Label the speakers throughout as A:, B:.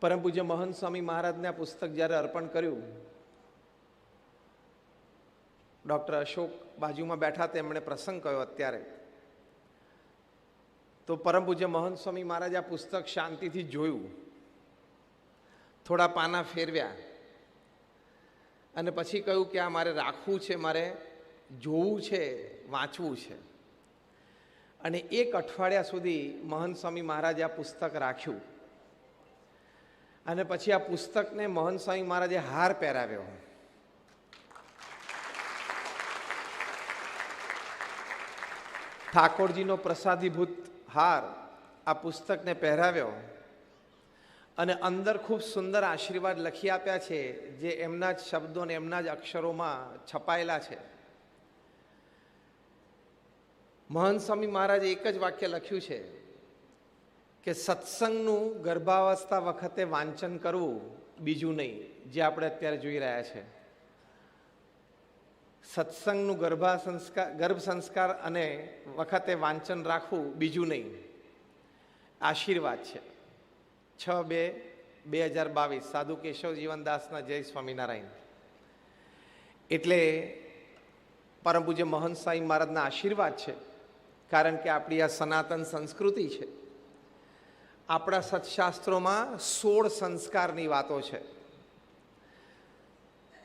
A: પરમ પૂજ્ય મહંત સ્વામી મહારાજને આ પુસ્તક જ્યારે અર્પણ કર્યું, ડૉક્ટર અશોક બાજુમાં બેઠા તેમણે પ્રસંગ કહ્યો અત્યારે, તો પરમ પૂજ્ય મહંત સ્વામી મહારાજે આ પુસ્તક શાંતિથી જોયું, થોડા પાના ફેરવ્યા અને પછી કહ્યું કે આ મારે રાખવું છે, મારે જોવું છે, વાંચવું છે. અને એક અઠવાડિયા સુધી મહંત સ્વામી મહારાજે આ પુસ્તક રાખ્યું અને પછી આ પુસ્તકને મહંત સ્વામી મહારાજે હાર પહેરાવ્યો. ઠાકોરજીનો પ્રસાદીભૂત હાર આ પુસ્તકને પહેરાવ્યો અને અંદર ખૂબ સુંદર આશીર્વાદ લખી આપ્યા છે, જે એમના જ શબ્દો અને એમના જ અક્ષરોમાં છપાયેલા છે. મહંત સ્વામી મહારાજે એક જ વાક્ય લખ્યું છે કે સત્સંગનું ગર્ભાવસ્થા વખતે વાંચન કરવું, બીજું નહીં, જે આપણે અત્યારે જોઈ રહ્યા છે. સત્સંગનું ગર્ભ સંસ્કાર અને વખતે વાંચન રાખવું, બીજું નહીં, આશીર્વાદ છે. 6/2/2022 સાધુ કેશવ જીવનદાસના જય સ્વામિનારાયણ. એટલે પરમ પૂજ્ય મહંત સ્વામી મહારાજના આશીર્વાદ છે, કારણ કે આપણી આ સનાતન સંસ્કૃતિ છે. આપણા સત્શાસ્ત્રોમાં 16 સંસ્કારની વાતો છે.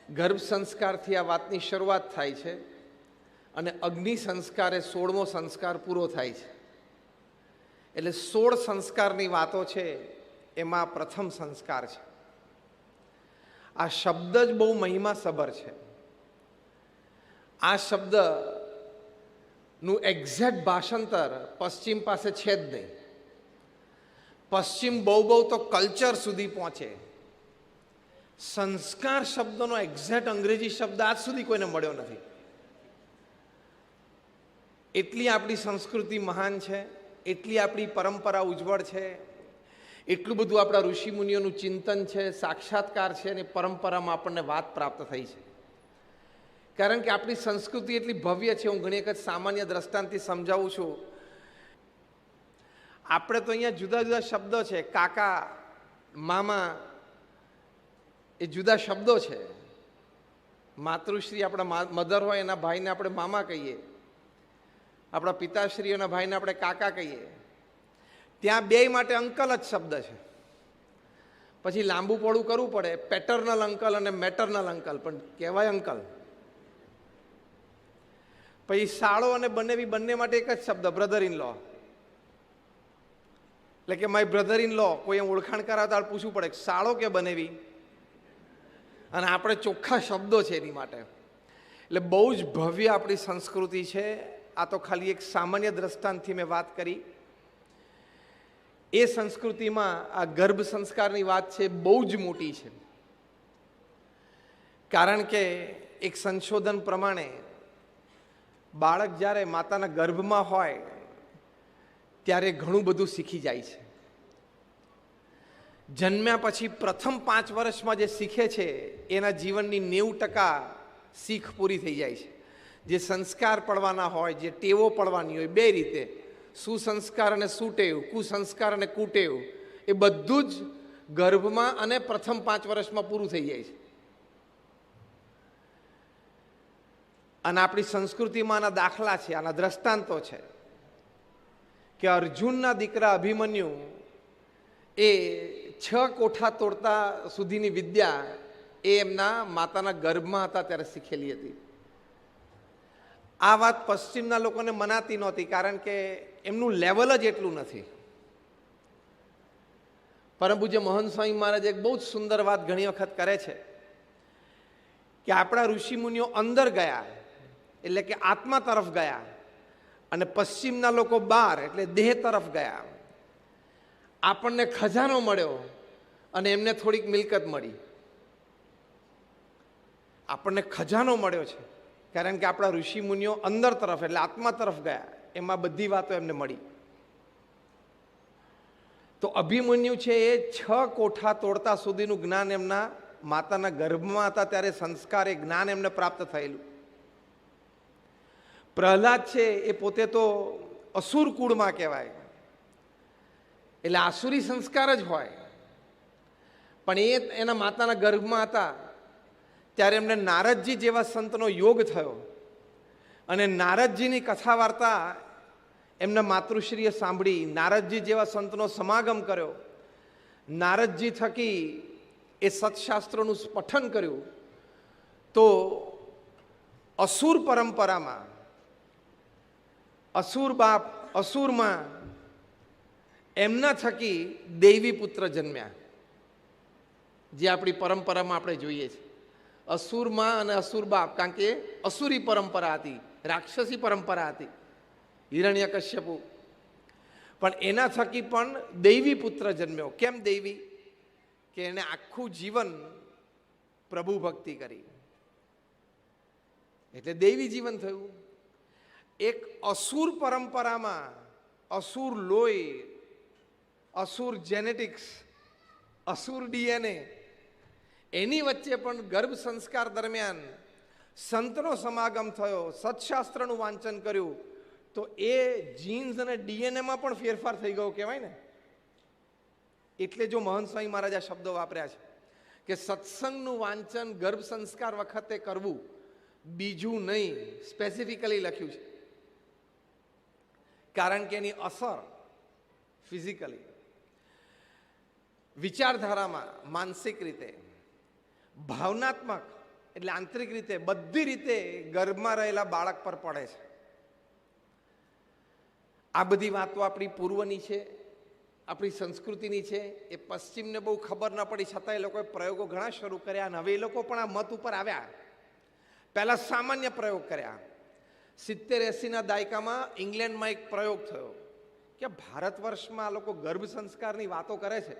A: ગર્ભ સંસ્કારથી આ વાતની શરૂઆત થાય છે અને અગ્નિ સંસ્કારે 16મો સંસ્કાર પૂરો થાય છે. એટલે 16 સંસ્કારની વાતો છે, એમાં પ્રથમ સંસ્કાર છે. આ શબ્દ જ બહુ મહિમાસભર છે. આ શબ્દનું એક્ઝેક્ટ ભાષાંતર પશ્ચિમ પાસે છે જ નહીં. પશ્ચિમ બહુ તો કલ્ચર સુધી પહોંચે. સંસ્કાર શબ્દનો એક્ઝેક્ટ અંગ્રેજી શબ્દ આજ સુધી કોઈને મળ્યો નથી. એટલી આપણી સંસ્કૃતિ મહાન છે, એટલી આપણી પરંપરા ઉજ્જવળ છે, એટલું બધું આપણા ઋષિમુનિઓનું ચિંતન છે, સાક્ષાત્કાર છે, અને પરંપરામાં આપણને વાત પ્રાપ્ત થઈ છે. કારણ કે આપણી સંસ્કૃતિ એટલી ભવ્ય છે. હું ઘણી વખત સામાન્ય દ્રષ્ટાંતથી સમજાવું છું. આપણે તો અહીંયા જુદા જુદા શબ્દો છે. કાકા, મામા એ જુદા શબ્દો છે. માતૃશ્રી આપણા મધર હોય એના ભાઈને આપણે મામા કહીએ, આપણા પિતાશ્રીઓના ભાઈને આપણે કાકા કહીએ. ત્યાં બે માટે અંકલ જ શબ્દ છે. પછી લાંબુ પોળું કરવું પડે, પેટર્નલ અંકલ અને મેટર્નલ અંકલ, પણ કહેવાય અંકલ. પછી સાળો અને બનેવી બંને માટે એક જ શબ્દ, બ્રધર ઇન લો. એટલે કે માય બ્રધર ઇન લો. કોઈ ઓળખાણ કરાવતા પૂછવું પડે સાળો કે બનેવી, અને આપણે ચોખ્ખા શબ્દો છે એની માટે. એટલે બહુ જ ભવ્ય આપણી સંસ્કૃતિ છે. આ તો ખાલી એક સામાન્ય દ્રષ્ટાંતથી મેં વાત કરી. એ સંસ્કૃતિમાં આ ગર્ભ સંસ્કારની વાત છે, બહુ જ મોટી છે. કારણ કે એક સંશોધન પ્રમાણે બાળક જ્યારે માતાના ગર્ભમાં હોય ત્યારે ઘણું બધું શીખી જાય છે. જન્મ્યા પછી પ્રથમ 5 વર્ષમાં જે શીખે છે એના જીવનની 90% શીખ પૂરી થઈ જાય છે. જે સંસ્કાર પડવાના હોય, જે ટેવો પડવાની હોય, બે રીતે, સુસંસ્કાર અને સુટેવ, કુસંસ્કાર અને કુટેવ, એ બધું જ ગર્ભમાં અને પ્રથમ 5 વર્ષમાં પૂરું થઈ જાય છે. અને આપણી સંસ્કૃતિમાં આના દાખલા છે, આના દ્રષ્ટાંતો છે કે અર્જુનના દીકરા અભિમન્યુ એ 6 કોઠા તોડતા સુધીની વિદ્યા એ એમના માતાના ગર્ભમાં હતા ત્યારે શીખેલી હતી. આ વાત પશ્ચિમના લોકોને મનાતી નહોતી, કારણ કે એમનું લેવલ જ એટલું નથી. પરમ પૂજ્ય મહંત સ્વામી મહારાજ એક બહુ જ સુંદર વાત ઘણી વખત કરે છે કે આપણા ઋષિમુનિઓ અંદર ગયા, એટલે કે આત્મા તરફ ગયા, અને પશ્ચિમના લોકો બહાર, એટલે દેહ તરફ ગયા. આપણને ખજાનો મળ્યો અને એમને થોડીક મિલકત મળી. આપણને ખજાનો મળ્યો છે કારણ કે આપણા ઋષિમુનિઓ અંદર તરફ, એટલે આત્મા તરફ ગયા, એમાં બધી વાતો એમને મળી. તો અભિમન્યુ છે એ 6 કોઠા તોડતા સુધીનું જ્ઞાન એમના માતાના ગર્ભમાં હતા ત્યારે સંસ્કાર, એ જ્ઞાન એમને પ્રાપ્ત થયેલું. પ્રહલાદ છે એ પોતે તો અસુર કુળમાં કહેવાય, એટલે આસુરી સંસ્કાર જ હોય. પણ એ એના માતાના ગર્ભમાં હતા ત્યારે એમને નારદજી જેવા સંતનો યોગ થયો અને નારદજીની કથા વાર્તા એમના માતૃશ્રીએ સાંભળી, નારદજી જેવા સંતનો સમાગમ કર્યો, નારદજી થકી એ સત્શાસ્ત્રોનું પઠન કર્યું, તો અસુર પરંપરામાં અસુર બાપ અસુરમાં એમના થકી દૈવી પુત્ર જન્મ્યા, જે આપણી પરંપરામાં આપણે જોઈએ છીએ. અસુરમાં અને અસુર બાપ, કારણ કે અસુરી પરંપરા હતી, રાક્ષસી પરંપરા હતી, હિરણ્યકશ્યપુ. પણ એના થકી પણ દૈવી પુત્ર જન્મ્યો. કેમ દૈવી? કે એને આખું જીવન પ્રભુ ભક્તિ કરી, એટલે દૈવી જીવન થયું. એક અસુર પરંપરામાં અસુર લોહી, અસુર જેનેટિક્સ, અસુર ડીએનએ, એની વચ્ચે પણ ગર્ભ સંસ્કાર દરમિયાન સંતનો સમાગમ થયો, સત્શાસ્ત્રનું વાંચન કર્યું, તો એ જીન્સ અને ડીએનએમાં પણ ફેરફાર થઈ ગયો કહેવાય ને. એટલે જો મહંત સ્વામી મહારાજ આ શબ્દો વાપર્યા છે કે સત્સંગનું વાંચન ગર્ભ સંસ્કાર વખતે કરવું, બીજું નહીં, સ્પેસિફિકલી લખ્યું છે. કારણ કે એની અસર ફિઝિકલી, વિચારધારામાં, માનસિક રીતે, ભાવનાત્મક એટલે આંતરિક રીતે, બધી રીતે ગર્ભમાં રહેલા બાળક પર પડે છે. આ બધી વાતો આપણી પૂર્વની છે, આપણી સંસ્કૃતિની છે. એ પશ્ચિમને બહુ ખબર ન પડી છતાં એ લોકોએ પ્રયોગો ઘણા શરૂ કર્યા અને હવે એ લોકો પણ આ મત ઉપર આવ્યા. પહેલાં સામાન્ય પ્રયોગ કર્યા. 70-80ના દાયકામાં ઇંગ્લેન્ડમાં એક પ્રયોગ થયો કે ભારત વર્ષમાં આ લોકો ગર્ભ સંસ્કારની વાતો કરે છે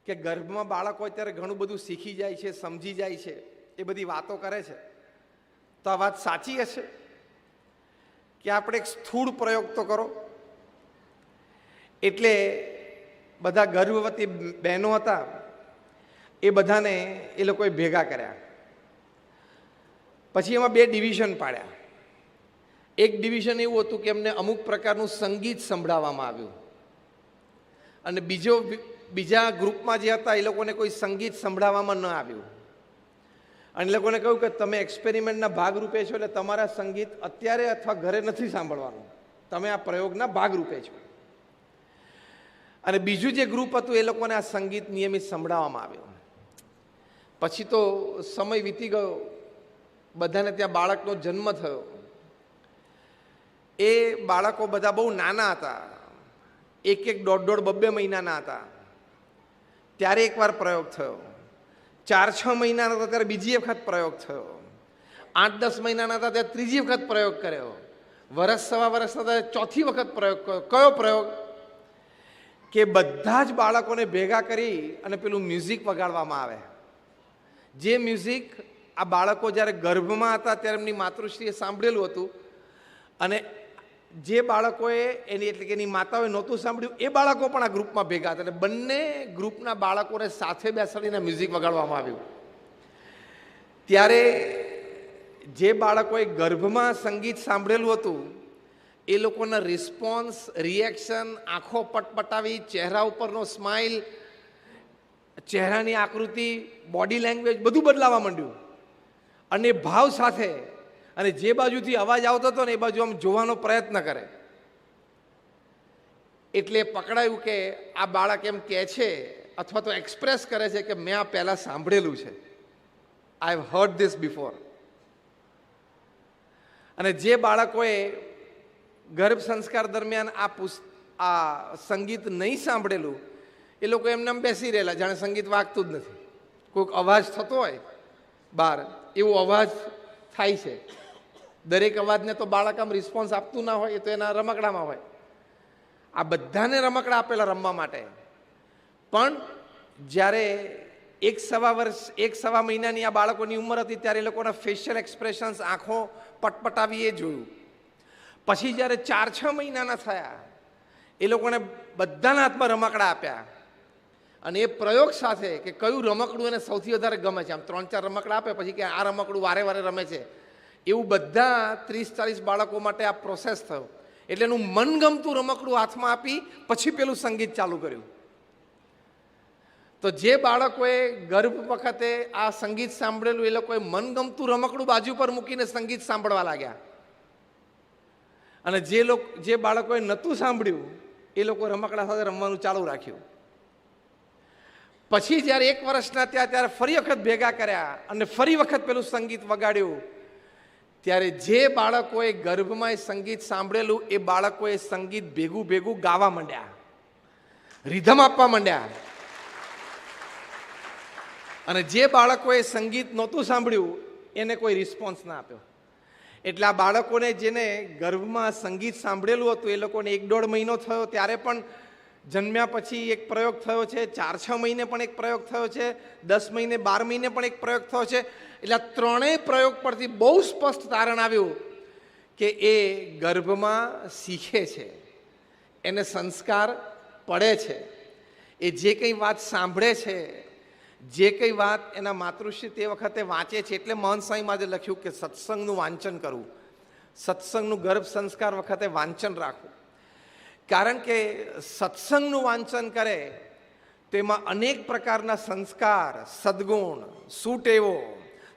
A: કે ગર્ભમાં બાળક હોય ત્યારે ઘણું બધું શીખી જાય છે, સમજી જાય છે, એ બધી વાતો કરે છે. તો આ વાત સાચી હશે કે આપણે એક સ્થૂળ પ્રયોગ તો કરો. એટલે બધા ગર્ભવતી બહેનો હતા, એ બધાને એ લોકોએ ભેગા કર્યા. પછી એમાં 2 ડિવિઝન પાડ્યા. એક ડિવિઝન એવું હતું કે એમને અમુક પ્રકારનું સંગીત સંભળાવવામાં આવ્યું અને બીજા ગ્રુપમાં જે હતા એ લોકોને કોઈ સંગીત સંભળાવવામાં ન આવ્યું. અને એ લોકોને કહ્યું કે તમે એક્સપેરિમેન્ટના ભાગરૂપે છો, એટલે તમારા સંગીત અત્યારે અથવા ઘરે નથી સાંભળવાનું, તમે આ પ્રયોગના ભાગરૂપે છો. અને બીજું જે ગ્રુપ હતું એ લોકોને આ સંગીત નિયમિત સંભળાવવામાં આવ્યું. પછી તો સમય વીતી ગયો, બધાને ત્યાં બાળકનો જન્મ થયો. એ બાળકો બધા બહુ નાના હતા, 1-1, 1.5, 2 મહિનાના હતા. ત્યારે એકવાર પ્રયોગ થયો. 4-6 મહિનાના હતા ત્યારે બીજી વખત પ્રયોગ થયો. 8-10 મહિનાના હતા ત્યારે ત્રીજી વખત પ્રયોગ કર્યો. વર્ષ સવા વર્ષના હતા ચોથી વખત પ્રયોગ કર્યો. કયો પ્રયોગ? કે બધા જ બાળકોને ભેગા કરી અને પેલું મ્યુઝિક વગાડવામાં આવે. જે મ્યુઝિક આ બાળકો જ્યારે ગર્ભમાં હતા ત્યારે એમની માતૃશ્રીએ સાંભળેલું હતું અને જે બાળકોએ એટલે કે એની માતાઓએ નહોતું સાંભળ્યું એ બાળકો પણ આ ગ્રુપમાં ભેગા હતા. એટલે બંને ગ્રુપના બાળકોને સાથે બેસાડીને મ્યુઝિક વગાડવામાં આવ્યું. ત્યારે જે બાળકોએ ગર્ભમાં સંગીત સાંભળેલું હતું એ લોકોના રિસ્પોન્સ, રિએક્શન, આંખો પટપટાવી, ચહેરા ઉપરનો સ્માઇલ, ચહેરાની આકૃતિ, બોડી લેંગ્વેજ બધું બદલાવા માંડ્યું. અને ભાવ સાથે, અને જે બાજુથી અવાજ આવતો હતો ને એ બાજુ આમ જોવાનો પ્રયત્ન કરે. એટલે પકડાયું કે આ બાળક એમ કહે છે અથવા તો એક્સપ્રેસ કરે છે કે મેં આ પહેલાં સાંભળેલું છે, I have heard this before. અને જે બાળકોએ ગર્ભ સંસ્કાર દરમિયાન આ સંગીત નહીં સાંભળેલું એ લોકો એમને આમ બેસી રહેલા, જાણે સંગીત વાગતું જ નથી. કોઈક અવાજ થતો હોય બહાર, એવો અવાજ થાય છે. દરેક અવાજને તો બાળક આમ રિસ્પોન્સ આપતું ના હોય, એ તો એના રમકડામાં હોય. આ બધાને રમકડા આપેલા રમવા માટે. પણ જ્યારે 1-1.25 મહિનાની આ બાળકોની ઉંમર હતી ત્યારે એ લોકોના ફેશિયલ એક્સપ્રેશન્સ, આંખો પટપટાવી એ જોયું. પછી જ્યારે 4-6 મહિનાના થયા એ લોકોને બધાના હાથમાં રમકડા આપ્યા અને એ પ્રયોગ સાથે કે કયું રમકડું એને સૌથી વધારે ગમે છે, આમ 3-4 રમકડા આપે પછી કે આ રમકડું વારે વારે રમે છે, એવું બધા 30-40 બાળકો માટે આ પ્રોસેસ થયો. એટલે એનું મનગમતું રમકડું હાથમાં આપી પછી પેલું સંગીત ચાલુ કર્યું. તો જે બાળકોએ ગર્ભ વખતે આ સંગીત સાંભળેલું એ લોકોએ મનગમતું રમકડું બાજુ પર મૂકીને સંગીત સાંભળવા લાગ્યા, અને જે બાળકોએ નહોતું સાંભળ્યું એ લોકો રમકડા સાથે રમવાનું ચાલુ રાખ્યું. પછી જ્યારે 1 વર્ષના થયા ત્યારે ફરી વખત ભેગા કર્યા અને ફરી વખત પેલું સંગીત વગાડ્યું. ત્યારે જે બાળકોએ ગર્ભમાં સંગીત સાંભળેલું એ બાળકોએ સંગીત ભેગું ભેગું ગાવા માંડ્યા, રિધમ આપવા માંડ્યા. અને જે બાળકોએ સંગીત નહોતું સાંભળ્યું એને કોઈ રિસ્પોન્સ ના આપ્યો. એટલે આ બાળકોને જેને ગર્ભમાં સંગીત સાંભળેલું હતું એ લોકોને 1-1.5 મહિનો થયો ત્યારે પણ જન્મ્યા પછી એક પ્રયોગ થયો છે, 4-6 મહિને પણ એક પ્રયોગ થયો છે, 10 મહિને 12 મહિને પણ એક પ્રયોગ થયો છે. એટલે આ ત્રણેય પ્રયોગ પરથી બહુ સ્પષ્ટ તારણ આવ્યું કે એ ગર્ભમાં શીખે છે, એને સંસ્કાર પડે છે, એ જે કંઈ વાત સાંભળે છે, જે કંઈ વાત એના માતૃશ્રી તે વખતે વાંચે છે. એટલે મહંત સ્વામી મહારાજે લખ્યું કે સત્સંગનું વાંચન કરવું, સત્સંગનું ગર્ભ સંસ્કાર વખતે વાંચન રાખવું. કારણ કે સત્સંગનું વાંચન કરે તેમાં અનેક પ્રકારના સંસ્કાર, સદગુણ, સુટેવો,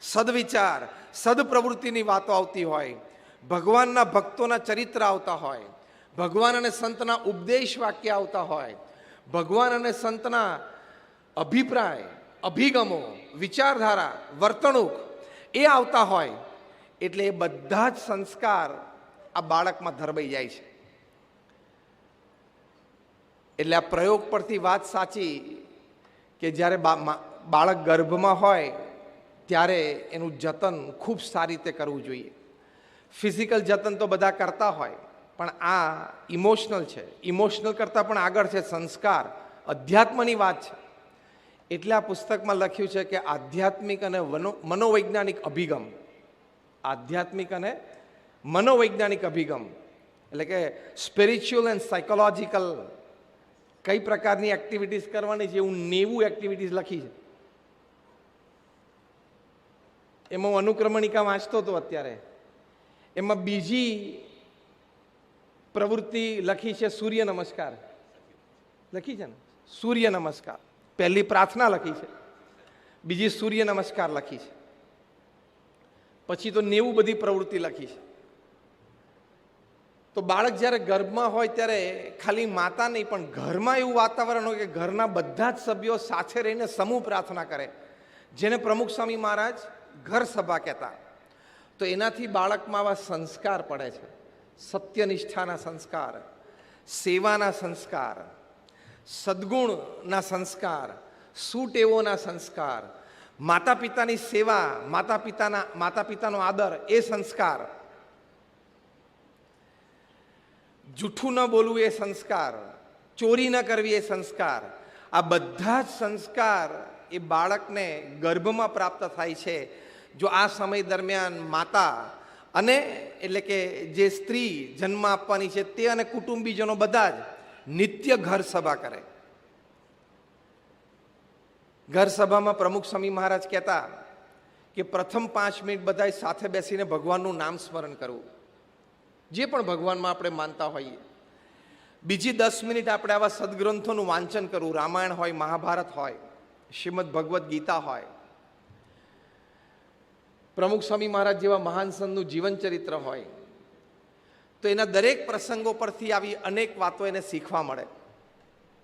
A: સદવિચાર, સદપ્રવૃત્તિની વાતો આવતી હોય, ભગવાનના ભક્તોના ચરિત્ર આવતા હોય, ભગવાન અને સંતના ઉપદેશ વાક્ય આવતા હોય, ભગવાન અને સંતના અભિપ્રાય, અભિગમો, વિચારધારા, વર્તણૂક એ આવતા હોય. એટલે એ બધા જ સંસ્કાર આ બાળકમાં ધરબાઈ જાય છે. એટલે આ પ્રયોગ પરથી વાત સાચી કે જ્યારે બાળક ગર્ભમાં હોય ત્યારે એનું જતન ખૂબ સારી રીતે કરવું જોઈએ. ફિઝિકલ જતન તો બધા કરતા હોય, પણ આ ઇમોશનલ છે. ઇમોશનલ કરતાં પણ આગળ છે સંસ્કાર, અધ્યાત્મની વાત છે. એટલે આ પુસ્તકમાં લખ્યું છે કે આધ્યાત્મિક અને મનોવૈજ્ઞાનિક અભિગમ, આધ્યાત્મિક અને મનોવૈજ્ઞાનિક અભિગમ એટલે કે સ્પિરિચ્યુઅલ એન્ડ સાયકોલોજીકલ કઈ પ્રકારની એક્ટિવિટીઝ કરવાની છે એવું 90 એક્ટિવિટીઝ લખી છે. એમાં હું અનુક્રમણિકા વાંચતો હતો અત્યારે. એમાં બીજી પ્રવૃત્તિ લખી છે સૂર્ય નમસ્કાર લખી છે ને, સૂર્ય નમસ્કાર. પહેલી પ્રાર્થના લખી છે, બીજી સૂર્ય નમસ્કાર લખી છે, પછી તો 90 બધી પ્રવૃત્તિ લખી છે. તો બાળક જ્યારે ગર્ભમાં હોય ત્યારે ખાલી માતા નહીં પણ ઘરમાં એવું વાતાવરણ હોય કે ઘરના બધા જ સભ્યો સાથે રહીને સમૂહ પ્રાર્થના કરે, જેને પ્રમુખ સ્વામી મહારાજ ઘર સભા કહેતા. તો એનાથી બાળકમાં આવા સંસ્કાર પડે છે, સત્યનિષ્ઠાના સંસ્કાર, સેવાના સંસ્કાર, સદગુણના સંસ્કાર, સુટેવોના સંસ્કાર, માતા પિતાની સેવા, માતા પિતાનો આદર એ સંસ્કાર, જૂઠું ન બોલવું એ સંસ્કાર, ચોરી ન કરવી એ સંસ્કાર. આ બધા જ સંસ્કાર એ બાળકને ગર્ભમાં પ્રાપ્ત થાય છે જો આ સમય દરમિયાન માતા અને એટલે કે જે સ્ત્રી જન્મ આપવાની છે તે અને કુટુંબીજનો બધા જ નિત્ય ઘર સભા કરે. ઘર સભામાં પ્રમુખ સ્વામી મહારાજ કહેતા કે પ્રથમ 5 મિનિટ બધા સાથે બેસીને ભગવાનનું નામ સ્મરણ કરવું, જે પણ ભગવાનમાં આપણે માનતા હોઈએ. બીજી 10 મિનિટ આપણે આવા સદગ્રંથોનું વાંચન કરવું, રામાયણ હોય, મહાભારત હોય, શ્રીમદ ભગવદ્ ગીતા હોય, પ્રમુખ સ્વામી મહારાજ જેવા મહાન સંતનું જીવન ચરિત્ર હોય. તો એના દરેક પ્રસંગો પરથી આવી અનેક વાતો એને શીખવા મળે.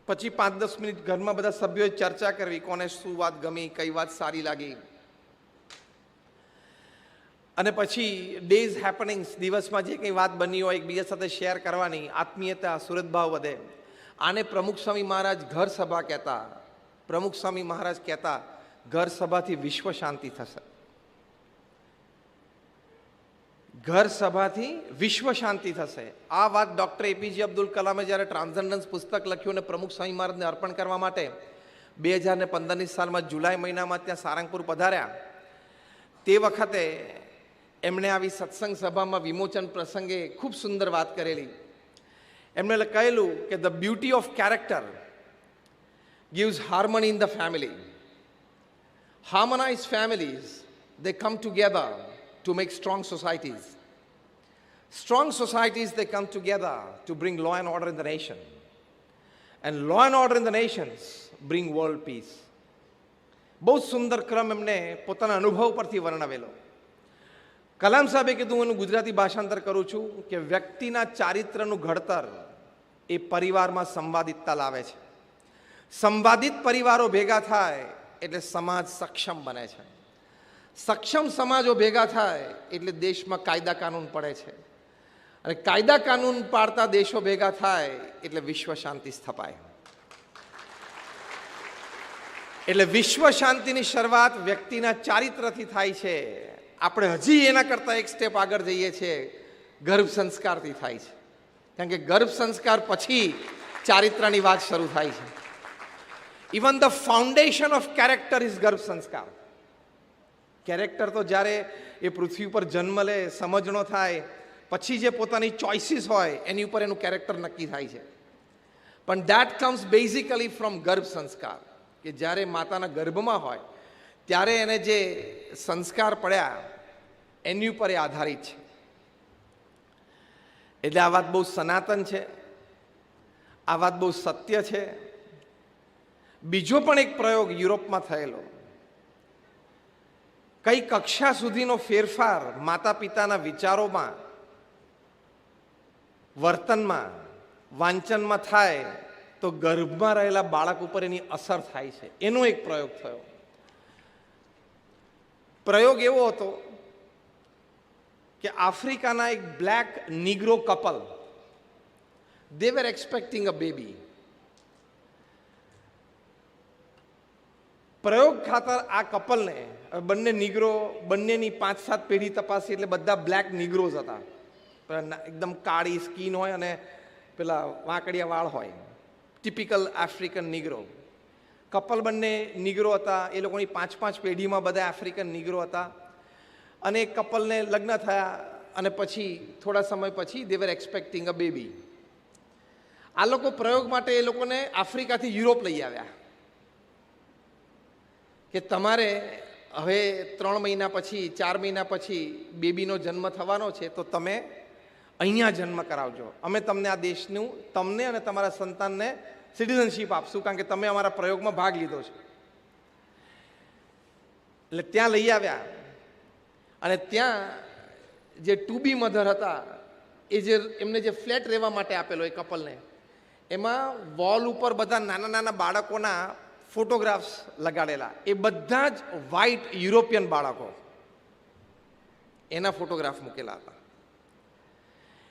A: પછી 5-10 મિનિટ ઘરમાં બધા સભ્યોએ ચર્ચા કરવી, કોને શું વાત ગમી, કઈ વાત સારી લાગી. અને પછી ડેઝ હેપનિંગ્સ, દિવસમાં જે કંઈ વાત બની હોય એકબીજા સાથે શેર કરવાની, આત્મીયતા, સુરતભાવ વધે. આને પ્રમુખ સ્વામી મહારાજ ઘર સભા કહેતા. પ્રમુખ સ્વામી મહારાજ કહેતા ઘર સભાથી વિશ્વ શાંતિ થશે, ઘર સભાથી વિશ્વ શાંતિ થશે. આ વાત ડૉક્ટર એપીજે અબ્દુલ કલામે જ્યારે ટ્રાન્સેન્ડન્સ પુસ્તક લખ્યું અને પ્રમુખ સ્વામી મહારાજને અર્પણ કરવા માટે 2015ની સાલમાં જુલાઈ મહિનામાં ત્યાં સારંગપુર પધાર્યા, તે વખતે એમણે આવી સત્સંગ સભામાં વિમોચન પ્રસંગે ખૂબ સુંદર વાત કરેલી. એમણે કહેલું કે the beauty of character gives harmony in the family. Harmonized families, they come together to make strong societies. Strong societies, they come together to bring law and order in the nation. And law and order in the nations bring world peace. બહુ જ સુંદર ક્રમ એમને પોતાના અનુભવ પરથી વર્ણવેલો. કલામ સાહેબે કીધું, હું એનું ગુજરાતી ભાષાંતર કરું છું કે વ્યક્તિના ચારિત્રનું ઘડતર એ પરિવારમાં સંવાદિતતા લાવે છે. સંવાદિત પરિવારો ભેગા થાય એટલે સમાજ સક્ષમ બને છે. સક્ષમ સમાજો ભેગા થાય એટલે દેશમાં કાયદા કાનૂન પડે છે, અને કાયદા કાનૂન પાડતા દેશો ભેગા થાય એટલે વિશ્વ શાંતિ સ્થપાય. એટલે વિશ્વ શાંતિની શરૂઆત વ્યક્તિના ચારિત્રથી થાય છે. આપણે હજી એના કરતાં એક સ્ટેપ આગળ જઈએ છીએ, ગર્ભ સંસ્કારથી થાય છે. કારણ કે ગર્ભ સંસ્કાર પછી ચારિત્રની વાત શરૂ થાય છે. Even the foundation of character is ગર્ભ સંસ્કાર. કેરેક્ટર તો જ્યારે એ પૃથ્વી ઉપર જન્મ લે, સમજણો થાય, પછી જે પોતાની ચોઇસીસ હોય એની ઉપર એનું કેરેક્ટર નક્કી થાય છે. પણ દેટ કમ્સ બેઝિકલી ફ્રોમ ગર્ભ સંસ્કાર, કે જ્યારે માતાના ગર્ભમાં હોય ત્યારે એને જે સંસ્કાર પડ્યા એની ઉપર એ આધારિત છે. એટલે આ વાત બહુ સનાતન છે, આ વાત બહુ સત્ય છે. બીજો પણ એક પ્રયોગ યુરોપમાં થયેલો. કઈ કક્ષા સુધીનો ફેરફાર માતા પિતાના વિચારોમાં, વર્તનમાં, વાંચનમાં થાય તો ગર્ભમાં રહેલા બાળક ઉપર એની અસર થાય છે. એનો એક પ્રયોગ થયો. પ્રયોગ એવો હતો કે આફ્રિકાના એક black negro couple, they were expecting a baby. પ્રયોગ ખાતર આ કપલને, બંને નિગ્રો, બંનેની 5-7 પેઢી તપાસી એટલે બધા બ્લેક નિગ્રોઝ હતા. એકદમ કાળી સ્કીન હોય અને પેલા વાંકડિયા વાળ હોય, ટિપિકલ આફ્રિકન નિગ્રો. કપલ બંને નિગ્રો હતા. એ લોકોની 5-5 પેઢીમાં બધા આફ્રિકન નિગ્રો હતા. અને એક કપલને લગ્ન થયા અને પછી થોડા સમય પછી દે વેર એક્સપેક્ટિંગ અ બેબી. આ લોકો પ્રયોગ માટે એ લોકોને આફ્રિકાથી યુરોપ લઈ આવ્યા કે તમારે હવે 3 મહિના પછી, 4 મહિના પછી બેબીનો જન્મ થવાનો છે, તો તમે અહીંયા જન્મ કરાવજો. અમે તમને આ દેશનું, તમને અને તમારા સંતાનને સિટીઝનશીપ આપશું, કારણ કે તમે અમારા પ્રયોગમાં ભાગ લીધો છે. એટલે ત્યાં લઈ આવ્યા. અને ત્યાં જે ટુ બી મધર હતા, એ જે એમને જે ફ્લેટ રહેવા માટે આપેલો એ કપલને, એમાં વોલ ઉપર બધા નાના નાના બાળકોના ફોટોગ્રાફ્સ લગાડેલા. એ બધા જ વ્હાઇટ યુરોપિયન બાળકો, એના ફોટોગ્રાફ મૂકેલા હતા.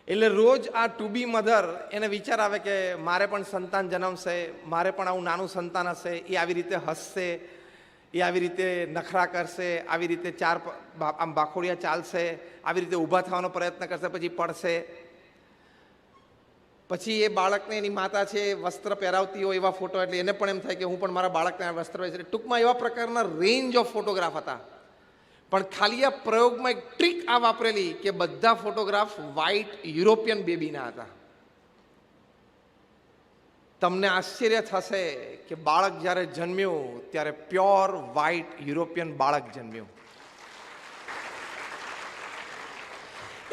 A: એટલે રોજ આ ટુ બી મધર એને વિચાર આવે કે મારે પણ સંતાન જન્મશે, મારે પણ આવું નાનું સંતાન હશે, એ આવી રીતે હસશે, એ આવી રીતે નખરા કરશે, આવી રીતે આમ બાખોડિયા ચાલશે, આવી રીતે ઊભા થવાનો પ્રયત્ન કરશે, પછી પડશે. પછી એ બાળકને એની માતા છે વસ્ત્ર પહેરાવતી હોય એવા ફોટો, એટલે એને પણ એમ થાય કે હું પણ મારા બાળકને વસ્ત્ર પહેરીશ. ટૂંકમાં એવા પ્રકારના રેન્જ ઓફ ફોટોગ્રાફ હતા. પણ ખાલી આ પ્રયોગમાં એક ટ્રીક આ વાપરેલી કે બધા ફોટોગ્રાફ વ્હાઇટ યુરોપિયન બેબીના હતા. તમને આશ્ચર્ય થશે કે બાળક જ્યારે જન્મ્યું ત્યારે પ્યોર વ્હાઇટ યુરોપિયન બાળક જન્મ્યું.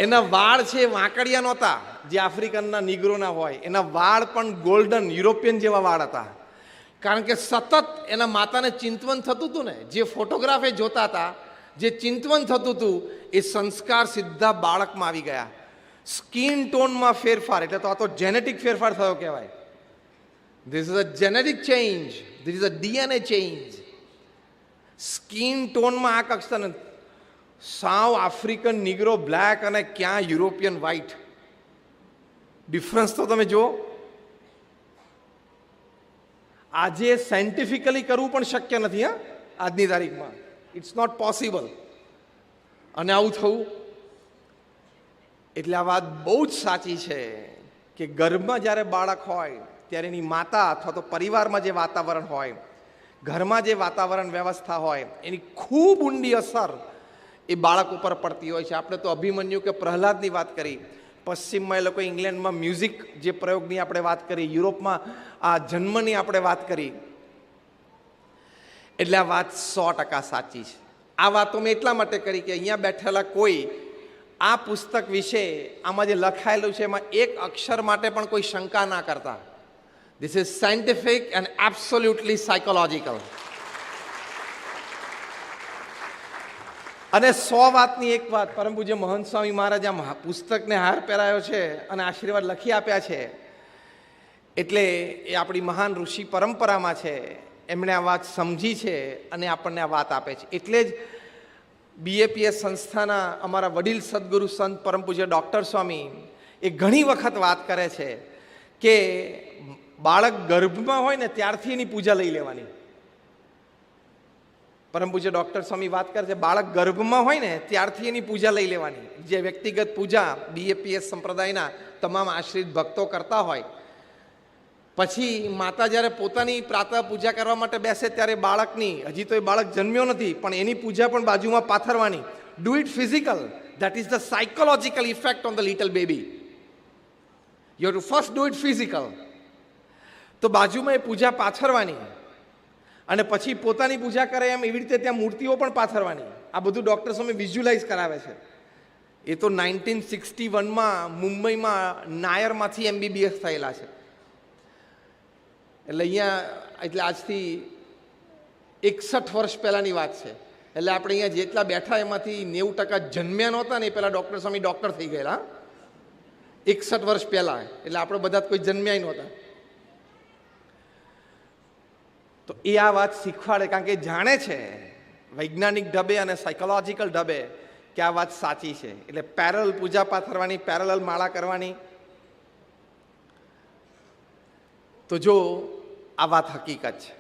A: એના વાળ છે વાંકડિયા નહોતા, જે આફ્રિકનના નિગ્રોના હોય. એના વાળ પણ ગોલ્ડન યુરોપિયન જેવા વાળ હતા. કારણ કે સતત એના માતાને ચિંતવન થતું હતું ને, જે ફોટોગ્રાફ એ જોતા હતા, જે ચિંતવન થતું હતું, એ સંસ્કાર સીધા બાળકમાં આવી ગયા. સ્કિન ટોનમાં ફેરફાર, એટલે તો આ તો જેનેટિક ફેરફાર થયો કહેવાય. This is a genetic change. This is a DNA change. Skin ટોનમાં આ કક્ષા, સાવ આફ્રિકન નિગ્રો બ્લેક અને ક્યાં યુરોપિયન વ્હાઇટ. ડિફરન્સ તો તમે જુઓ. આજે સાયન્ટિફિકલી કરવું પણ શક્ય નથી. હા, આજની તારીખમાં ઇટ્સ નોટ પોસિબલ. અને આવું થવું, એટલે આ વાત બહુ જ સાચી છે કે ગર્ભમાં જ્યારે બાળક હોય ત્યારે એની માતા અથવા તો પરિવારમાં જે વાતાવરણ હોય, ઘરમાં જે વાતાવરણ વ્યવસ્થા હોય, એની ખૂબ ઊંડી અસર એ બાળક ઉપર પડતી હોય છે. આપણે તો અભિમન્યુ કે પ્રહલાદની વાત કરી, પશ્ચિમમાં એ લોકો ઇંગ્લેન્ડમાં મ્યુઝિક જે પ્રયોગની આપણે વાત કરી, યુરોપમાં આ જન્મની આપણે વાત કરી. એટલે આ વાત 100% સાચી છે. આ વાતો મેં એટલા માટે કરી કે અહીંયા બેઠેલા કોઈ આ પુસ્તક વિશે, આમાં જે લખાયેલું છે એમાં એક અક્ષર માટે પણ કોઈ શંકા ના કરતા. This is scientific and absolutely psychological. અને 100 વાતની એક વાત, પરમ પૂજ્ય મહંત સ્વામી મહારાજ આ પુસ્તકને હાર પહેરાયો છે અને આશીર્વાદ લખી આપ્યા છે, એટલે એ આપણી મહાન ઋષિ પરંપરામાં છે, એમણે આ વાત સમજી છે અને આપણને આ વાત આપે છે. એટલે જ BAPS સંસ્થાના અમારા વડીલ સદગુરુ સંત પરમ પૂજ્ય ડૉક્ટર સ્વામી એ ઘણી વખત વાત કરે છે કે બાળક ગર્ભમાં હોય ને ત્યારથી એની પૂજા લઈ લેવાની. પરમ પૂજ્ય ડૉક્ટર સ્વામી વાત કરે છે, બાળક ગર્ભમાં હોય ને ત્યારથી એની પૂજા લઈ લેવાની. જે વ્યક્તિગત પૂજા BAPS સંપ્રદાયના તમામ આશ્રિત ભક્તો કરતા હોય, પછી માતા જ્યારે પોતાની પ્રાતઃ પૂજા કરવા માટે બેસે ત્યારે બાળકની, હજી તો એ બાળક જન્મ્યો નથી પણ એની પૂજા પણ બાજુમાં પાથરવાની. Do it physical, that is the psychological effect on the little baby. You have to first do it physical. તો બાજુમાં એ પૂજા પાથરવાની અને પછી પોતાની પૂજા કરે એમ એવી રીતે ત્યાં મૂર્તિઓ પણ પાથરવાની. આ બધું ડૉક્ટર સ્વામી વિઝ્યુલાઇઝ કરાવે છે. એ તો 1961માં મુંબઈમાં નાયરમાંથી MBBS થયેલા છે. એટલે અહીંયા, એટલે આજથી 61 વર્ષ પહેલાંની વાત છે. એટલે આપણે અહીંયા જેટલા બેઠા એમાંથી 90% જન્મ્યા નહોતા ને એ પહેલાં ડૉક્ટર સ્વામી ડૉક્ટર થઈ ગયેલા 61 વર્ષ પહેલાં. એટલે આપણે બધા કોઈ જન્મ્યા નહોતા. તો એ આ વાત શીખવાડે, કારણ કે જાણે છે વૈજ્ઞાનિક ઢબે અને સાયકોલોજીકલ ઢબે કે આ વાત સાચી છે. એટલે પેરેલલ પૂજા પાથરવાની, પેરેલલ માળા કરવાની. તો જો આ વાત હકીકત છે.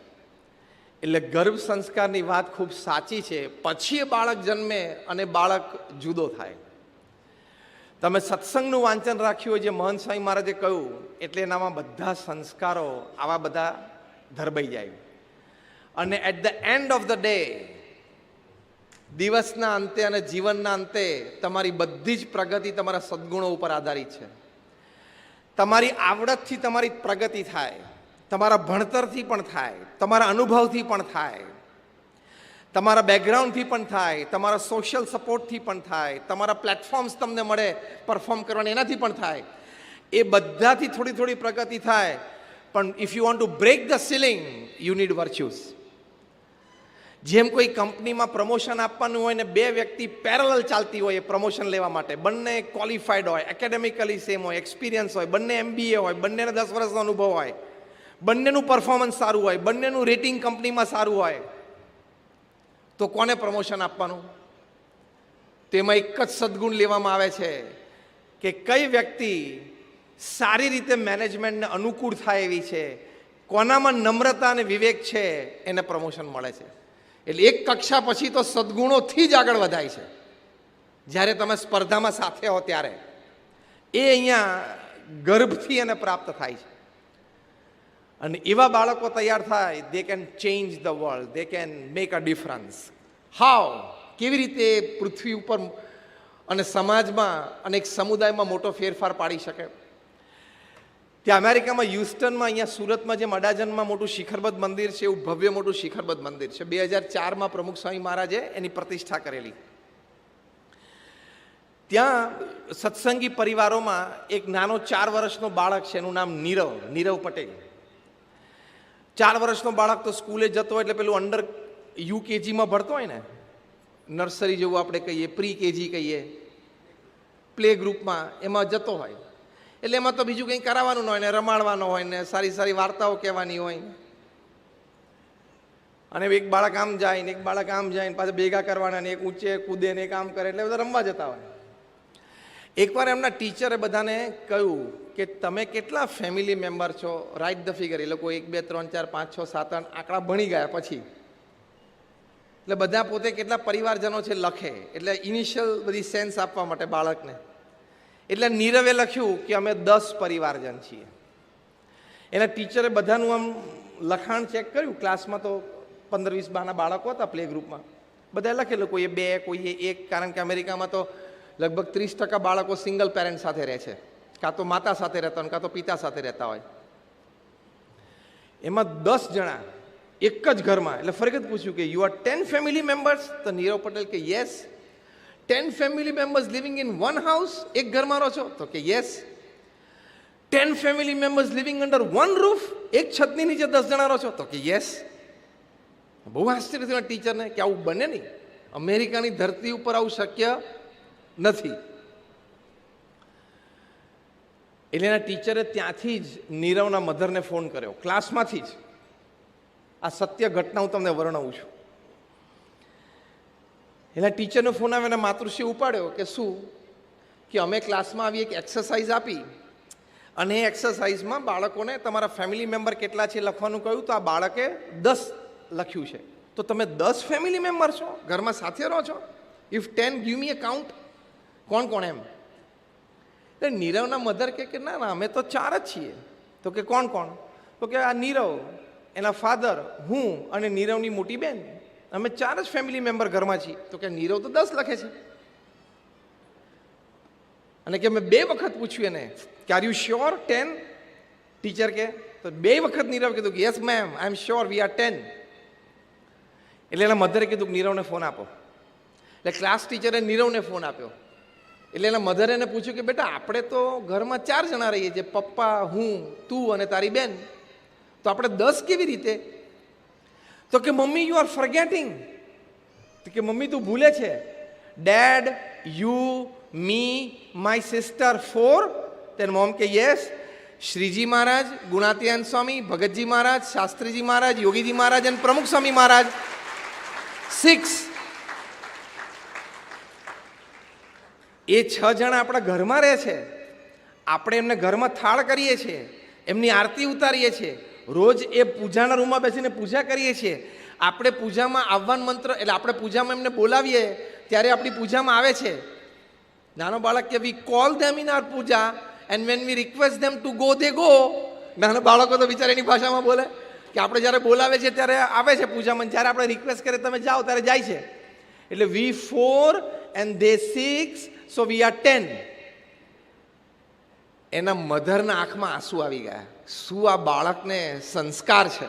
A: એટલે ગર્ભ સંસ્કારની વાત ખૂબ સાચી છે. પછી એ બાળક જન્મે અને બાળક જુદો થાય. તમે સત્સંગનું વાંચન રાખ્યું હોય, જે મહંત સ્વામી મહારાજે કહ્યું, એટલે એનામાં બધા સંસ્કારો આવા બધા ધરબાઈ જાય. અને at the end of the day, દિવસના અંતે અને જીવનના અંતે તમારી બધી જ પ્રગતિ તમારા સદ્ગુણો ઉપર આધારિત છે. તમારી આવડતથી તમારી પ્રગતિ થાય, તમારા ભણતરથી પણ થાય, તમારા અનુભવથી પણ થાય, તમારા બેકગ્રાઉન્ડથી પણ થાય, તમારા સોશિયલ સપોર્ટથી પણ થાય, તમારા પ્લેટફોર્મ્સ તમને મળે પરફોર્મ કરવાના, એનાથી પણ થાય. એ બધાથી થોડી થોડી પ્રગતિ થાય. પણ if you want to break the ceiling, you need virtues. જેમ કોઈ કંપનીમાં પ્રમોશન આપવાનું હોય ને બે વ્યક્તિ પેરેલલ ચાલતી હોય એ પ્રમોશન લેવા માટે, બંને ક્વોલિફાઈડ હોય, એકેડેમિકલી સેમ હોય, એક્સપિરિયન્સ હોય, બંને MBA હોય, બંનેને 10 વર્ષનો અનુભવ હોય, બંનેનું પરફોર્મન્સ સારું હોય, બંનેનું રેટિંગ કંપનીમાં સારું હોય, તો કોને પ્રમોશન આપવાનું? તેમાં એક જ સદગુણ લેવામાં આવે છે કે કઈ વ્યક્તિ સારી રીતે મેનેજમેન્ટને અનુકૂળ થાય એવી છે, કોનામાં નમ્રતા અને વિવેક છે, એને પ્રમોશન મળે છે. એટલે એક કક્ષા પછી તો સદગુણોથી જ આગળ વધાય છે. જ્યારે તમે સ્પર્ધામાં સાથે હો ત્યારે એ અહીંયા ગર્ભથી એને પ્રાપ્ત થાય છે. અને એવા બાળકો તૈયાર થાય, they can change the world, they can make a difference. How? કેવી રીતે પૃથ્વી ઉપર અને સમાજમાં અને એક સમુદાયમાં મોટો ફેરફાર પાડી શકે. ત્યાં અમેરિકામાં હ્યુસ્ટનમાં, અહીંયા સુરતમાં જેમ અડાજનમાં મોટું શિખરબદ્ધ મંદિર છે, એવું ભવ્ય મોટું શિખરબદ્ધ મંદિર છે. 2004માં પ્રમુખ સ્વામી મહારાજે એની પ્રતિષ્ઠા કરેલી. ત્યાં સત્સંગી પરિવારોમાં એક નાનો 4 વર્ષનો બાળક છે, એનું નામ નીરવ પટેલ. 4 વર્ષનો બાળક તો સ્કૂલે જતો હોય, એટલે પેલું અંડર UKGમાં ભણતો હોય ને, નર્સરી જેવું આપણે કહીએ, પ્રી KG કહીએ, પ્લે ગ્રુપમાં, એમાં જતો હોય. એટલે એમાં તો બીજું કંઈ કરાવવાનું ન હોય ને, રમાડવાનો હોય ને, સારી સારી વાર્તાઓ કહેવાની હોય. અને એક બાળક આમ જાય ને એક બાળક આમ જાય ને, પાછા ભેગા કરવાના ને, એક ઊંચે કૂદે ને, એક આમ કરે, એટલે બધા રમવા જતા હોય. એકવાર એમના ટીચરે બધાને કહ્યું કે તમે કેટલા ફેમિલી મેમ્બર છો, રાઇટ ધ ફિગર. એ લોકો 1 2 3 4 5 6 7 8 આંકડા ભણી ગયા પછી, એટલે બધા પોતે કેટલા પરિવારજનો છે લખે, એટલે ઇનિશિયલ બધી સેન્સ આપવા માટે બાળકને. એટલે નીરવે લખ્યું કે અમે 10 પરિવારજન છીએ. એના ટીચરે બધાનું આમ લખાણ ચેક કર્યું. ક્લાસમાં તો 15 20 બાળકો હતા પ્લે ગ્રુપમાં, બધા લખેલું, કોઈએ 2, કોઈએ 1, કારણ કે અમેરિકામાં તો લગભગ 30% બાળકો સિંગલ પેરેન્ટ સાથે રહે છે, કાં તો માતા સાથે રહેતા હોય, કાં તો પિતા સાથે રહેતા હોય. એમાં 10 જણા એક જ ઘરમાં. એટલે ફરી પૂછ્યું કે યુ આર 10 ફેમિલી મેમ્બર્સ? તો નીરવ પટેલ કે yes. 10 family members living in one house? એક ઘરમાં રહો છો? તો કે yes. 10 family members living under one roof? એક છતની નીચે 10 જણા રહો છો? તો કે યસ. બહુ આશ્ચર્ય થયું ટીચરને કે આવું બને નહીં, અમેરિકાની ધરતી ઉપર આવું શક્ય નથી. એટલે એના ટીચરે ત્યાંથી જ નીરવના મધરને ફોન કર્યો, ક્લાસમાંથી જ. આ સત્ય ઘટના હું તમને વર્ણવું છું. એના ટીચરનો ફોન આવે, એના માતૃશ્રી ઉપાડ્યો કે શું, કે અમે ક્લાસમાં આવી એક એક્સરસાઇઝ આપી અને એ એક્સરસાઇઝમાં બાળકોને તમારા ફેમિલી મેમ્બર કેટલા છે લખવાનું કહ્યું, તો આ બાળકે 10 લખ્યું છે. તો તમે 10 ફેમિલી મેમ્બર છો, ઘરમાં સાથે રહો છો? If 10 give me a count. કોણ કોણ એમ? એટલે નીરવના મધર કે ના ના અમે તો 4 જ છીએ. તો કે કોણ કોણ? તો કે આ નીરવ, એના ફાધર, હું અને નીરવની મોટી બેન, અમે 4 જ ફેમિલી મેમ્બર ઘરમાં છીએ. તો કે નીરવ તો 10 લખે છે. અને કે મેં 2 વખત પૂછ્યું એને કે આર યુ શ્યોર 10? ટીચર કે તો 2 વખત નીરવ કીધું કે yes ma'am, I am sure we are 10. એટલે એના મધરે કીધું કે નીરવને ફોન આપો. એટલે ક્લાસ ટીચરે નીરવને ફોન આપ્યો. એટલે એના મધરે એને પૂછ્યું કે બેટા આપણે તો ઘરમાં 4 જણા રહીએ છીએ, પપ્પા, હું, તું અને તારી બેન, તો આપણે 10 કેવી રીતે? તો કે મમ્મી યુ આર ફોરગેટિંગ. તો કે મમ્મી તું ભૂલે છે, dad, you, me, my sister 4. Then mom કે યસ, શ્રીજી મહારાજ, ગુણાતીયન સ્વામી, ભગતજી મહારાજ, શાસ્ત્રીજી મહારાજ, યોગીજી મહારાજ અને પ્રમુખ સ્વામી મહારાજ 6. એ 6 જણા આપણા ઘરમાં રહે છે. આપણે એમને ઘરમાં થાળ કરીએ છીએ, એમની આરતી ઉતારીએ છીએ, રોજ એ પૂજાના રૂમમાં બેસીને પૂજા કરીએ છીએ. આપણે પૂજામાં આવવાનું મંત્ર, એટલે આપણે પૂજામાં એમને બોલાવીએ ત્યારે આપણી પૂજામાં આવે છે. નાનો બાળક કે we call them in our puja and when we request them to go they go. નાના બાળકો તો બિચારા એની ભાષામાં બોલે કે આપણે જ્યારે બોલાવે છે ત્યારે આવે છે પૂજામાં, જ્યારે આપણે રિક્વેસ્ટ કરીએ તમે જાઓ ત્યારે જાય છે. એટલે વી 4 and they 6, so we are 10. એના મધરના આંખમાં આંસુ આવી ગયા. શું આ બાળકને સંસ્કાર છે!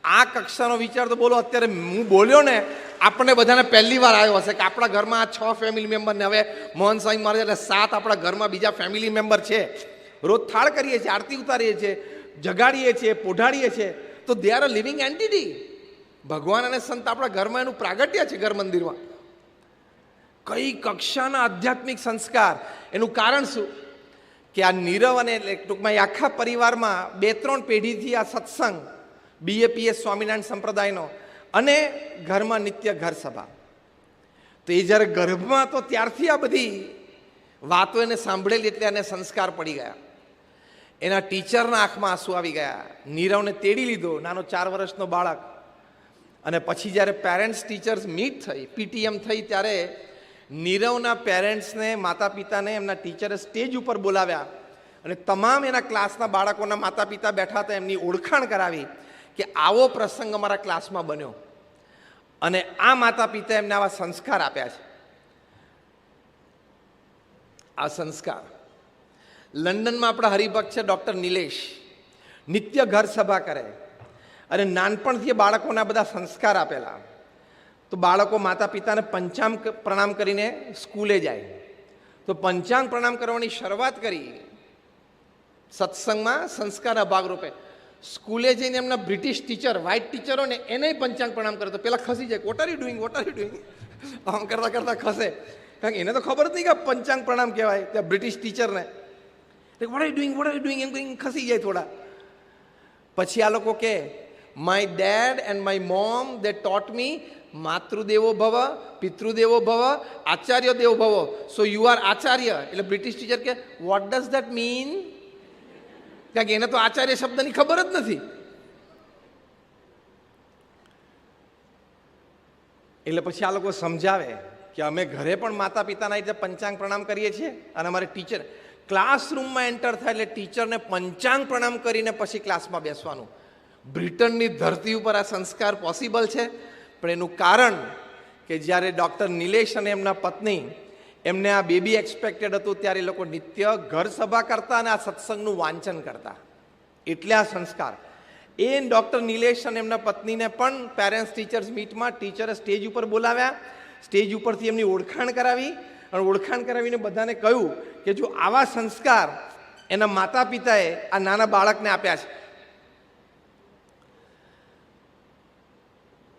A: આ કક્ષાનો વિચાર તો બોલો અત્યારે હું બોલ્યો ને, આપણને બધાને પહેલી વાર આવ્યો હશે કે આપણા ઘરમાં આ 6 ફેમિલી મેમ્બર ને હવે મોહન સ્વામી મહારાજ એટલે 7 આપણા ઘરમાં બીજા ફેમિલી મેમ્બર છે. રોજ થાળ કરીએ છીએ, આરતી ઉતારીએ છીએ, જગાડીએ છીએ, પોઢાડીએ છીએ. તો they are a living entity. ભગવાન અને સંત આપણા ઘરમાં એનું પ્રાગટ્ય છે ઘર મંદિરમાં. કઈ કક્ષાના આધ્યાત્મિક સંસ્કાર! એનું કારણ શું કે આ નીરવ અને ટૂંકમાં આખા પરિવારમાં 2-3 પેઢીથી આ સત્સંગ, BAPS સ્વામિનારાયણ સંપ્રદાયનો, અને ઘરમાં નિત્ય ઘર સભા. તો એ જ્યારે ગર્ભમાં તો ત્યારથી આ બધી વાતો એને સાંભળેલી, એટલે એને સંસ્કાર પડી ગયા. એના ટીચરના આંખમાં આંસુ આવી ગયા. નીરવને તેડી લીધો, નાનો 4 વર્ષનો બાળક. અને પછી જ્યારે પેરેન્ટ્સ ટીચર્સ મીટ થઈ, PTM થઈ, ત્યારે નીરવના પેરેન્ટ્સને, માતા પિતાને એમના ટીચરે સ્ટેજ ઉપર બોલાવ્યા અને તમામ એના ક્લાસના બાળકોના માતા પિતા બેઠા હતા, એમની ઓળખાણ કરાવી કે આવો પ્રસંગ અમારા ક્લાસમાં બન્યો અને આ માતા પિતા એમને આવા સંસ્કાર આપ્યા છે. આ સંસ્કાર લંડનમાં આપણા હરિભક્ત છે ડૉક્ટર નિલેશ, નિત્ય ઘર સભા કરે અને નાનપણથી બાળકોના બધા સંસ્કાર આપેલા. તો બાળકો માતા પિતાને પંચાંગ પ્રણામ કરીને સ્કૂલે જાય. તો પંચાંગ પ્રણામ કરવાની શરૂઆત કરી સત્સંગમાં સંસ્કારના ભાગરૂપે. સ્કૂલે જઈને એમના બ્રિટિશ ટીચર, વ્હાઇટ ટીચરો ને એને પંચાંગ પ્રણામ કરે તો પેલા ખસી જાય, vote are you doing, what are you doing, આમ કરતા કરતા ખસે. કારણ કે એને તો ખબર જ નહીં કે પંચાંગ પ્રણામ કહેવાય ત્યાં બ્રિટિશ ટીચરને. What are you doing, what are you doing એમ કરીને ખસી જાય થોડા. પછી આ લોકો કે my dad and my mom they taught me માતૃદેવો ભવ, પિતૃદેવો ભવ, આચાર્ય દેવો ભવ, સો યુ આર આચાર્ય. એટલે બ્રિટિશ ટીચર કે વોટ ડઝ ધેટ મીન? કારણ કે એને તો આચાર્ય શબ્દની ખબર જ નથી. એટલે પછી આ લોકો સમજાવે કે અમે ઘરે પણ માતા પિતાના રીતે પંચાંગ પ્રણામ કરીએ છીએ અને અમારે ટીચર ક્લાસરૂમમાં એન્ટર થાય એટલે ટીચરને પંચાંગ પ્રણામ કરીને પછી ક્લાસમાં બેસવાનું. બ્રિટનની ધરતી ઉપર આ સંસ્કાર પોસિબલ છે, પણ એનું કારણ કે જ્યારે ડૉક્ટર નિલેશ અને એમના પત્ની એમને આ બેબી એક્સપેક્ટેડ હતું ત્યારે એ લોકો નિત્ય ઘર સભા કરતા અને આ સત્સંગનું વાંચન કરતા. એટલે આ સંસ્કાર. એ ડૉક્ટર નિલેશ અને એમના પત્નીને પણ પેરેન્ટ્સ ટીચર્સ મીટમાં ટીચરે સ્ટેજ ઉપર બોલાવ્યા. સ્ટેજ ઉપરથી એમની ઓળખાણ કરાવી અને ઓળખાણ કરાવીને બધાને કહ્યું કે જો આવા સંસ્કાર એના માતા પિતાએ આ નાના બાળકને આપ્યા છે.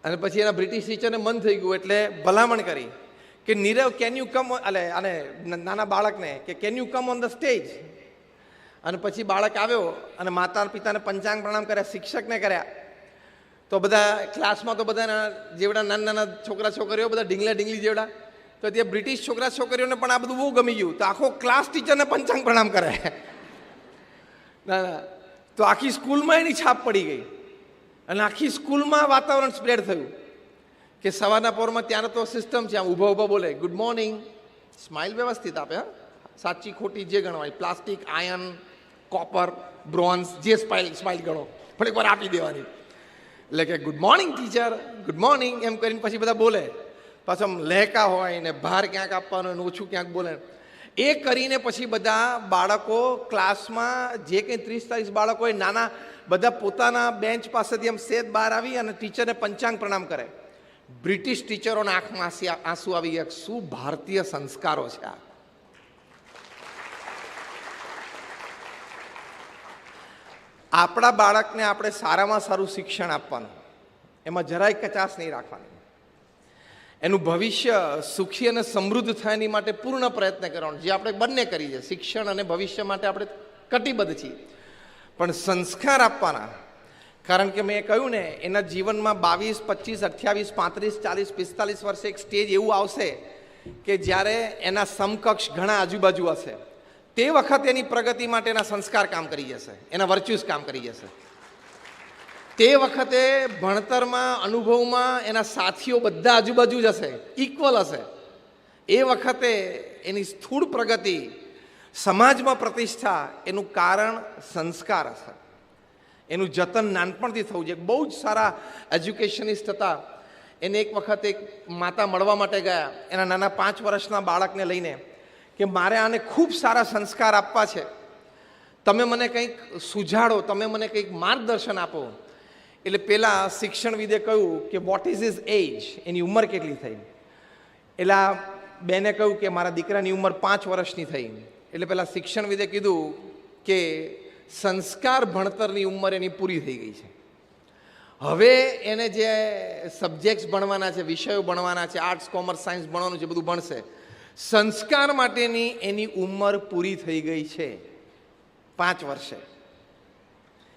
A: અને પછી એના બ્રિટિશ ટીચરને મન થઈ ગયું એટલે ભલામણ કરી કે નીરવ કેન યુ કમ, એટલે અને નાના બાળકને કે can you come on the stage. અને પછી બાળક આવ્યો અને માતા પિતાને પંચાંગ પ્રણામ કર્યા, શિક્ષકને કર્યા. તો બધા ક્લાસમાં તો બધા જેવડા નાના નાના છોકરા છોકરીઓ બધા ઢીંગલા ઢીંગલી જેવડા, તો ત્યાં બ્રિટિશ છોકરા છોકરીઓને પણ આ બધું બહુ ગમી ગયું. તો આખો ક્લાસ ટીચરને પંચાંગ પ્રણામ કરે. ના ના, તો આખી સ્કૂલમાં એની છાપ પડી ગઈ અને આખી સ્કૂલમાં વાતાવરણ સ્પ્રેડ થયું કે સવારના પોરમાં ત્યાં તો સિસ્ટમ છે, આમ ઊભા ઊભા બોલે ગુડ મોર્નિંગ, સ્માઇલ વ્યવસ્થિત આપે, હા, સાચી ખોટી જે ગણવાય, પ્લાસ્ટિક, આયર્ન, કોપર, બ્રોન્ઝ, જે સ્માઇલ ગણો પણ એકવાર આપી દેવાની. એટલે કે good morning teacher, good morning એમ કરીને પછી બધા બોલે. પાછું આમ લહેકા હોય ને ભાર ક્યાંક આપવાનો ને ઓછું ક્યાંક બોલે. એ કરીને પછી બધા બાળકો ક્લાસમાં જે કંઈ 30-40 બાળકો હોય નાના, બધા પોતાના બેન્ચ પાસેથી આમ સેજ બહાર આવી અને ટીચરને પંચાંગ પ્રણામ કરે. બ્રિટિશ ટીચરોના આંખમાં આંસુ આવી ગયા. શું ભારતીય સંસ્કારો છે આ! આપણા બાળકને આપણે સારામાં સારું શિક્ષણ આપવાનું, એમાં જરાય કચાશ નહીં રાખવાની. એનું ભવિષ્ય સુખી અને સમૃદ્ધ થાય એની માટે પૂર્ણ પ્રયત્ન કરવાનો, જે આપણે બંને કરીએ. શિક્ષણ અને ભવિષ્ય માટે આપણે કટિબદ્ધ છીએ, પણ સંસ્કાર આપવાના. કારણ કે મેં કહ્યું ને, એના જીવનમાં 22, 25, 28, 35, 40, 45 વર્ષે એક સ્ટેજ એવું આવશે કે જ્યારે એના સમકક્ષ ઘણા આજુબાજુ હશે. તે વખતે એની પ્રગતિ માટે એના સંસ્કાર કામ કરી જશે, એના વર્ચ્યુસ કામ કરી જશે. તે વખતે ભણતરમાં, અનુભવમાં એના સાથીઓ બધા આજુબાજુ જ હશે, ઇક્વલ હશે. એ વખતે એની સ્થૂળ પ્રગતિ, સમાજમાં પ્રતિષ્ઠા, એનું કારણ સંસ્કાર હશે. એનું જતન નાનપણથી થવું જોઈએ. બહુ જ સારા એજ્યુકેશનિસ્ટ હતા. એને એક વખત એક માતા મળવા માટે ગયા એના નાના 5 વર્ષના બાળકને લઈને કે મારે આને ખૂબ સારા સંસ્કાર આપવા છે, તમે મને કંઈક સુઝાડો, તમે મને કંઈક માર્ગદર્શન આપો. એટલે પેલા શિક્ષણવિદે કહ્યું કે વોટ ઇઝ હિઝ એજ, એની ઉંમર કેટલી થઈ? એટલે આ બેને કહ્યું કે મારા દીકરાની ઉંમર 5 વર્ષની થઈ. એટલે પેલા શિક્ષણવિદે કીધું કે સંસ્કાર ભણતરની ઉંમર એની પૂરી થઈ ગઈ છે. હવે એને જે સબ્જેક્ટ્સ ભણવાના છે, વિષયો ભણવાના છે, આર્ટ્સ, કોમર્સ, સાયન્સ ભણવાનું છે, બધું ભણશે. સંસ્કાર માટેની એની ઉંમર પૂરી થઈ ગઈ છે 5 વર્ષે.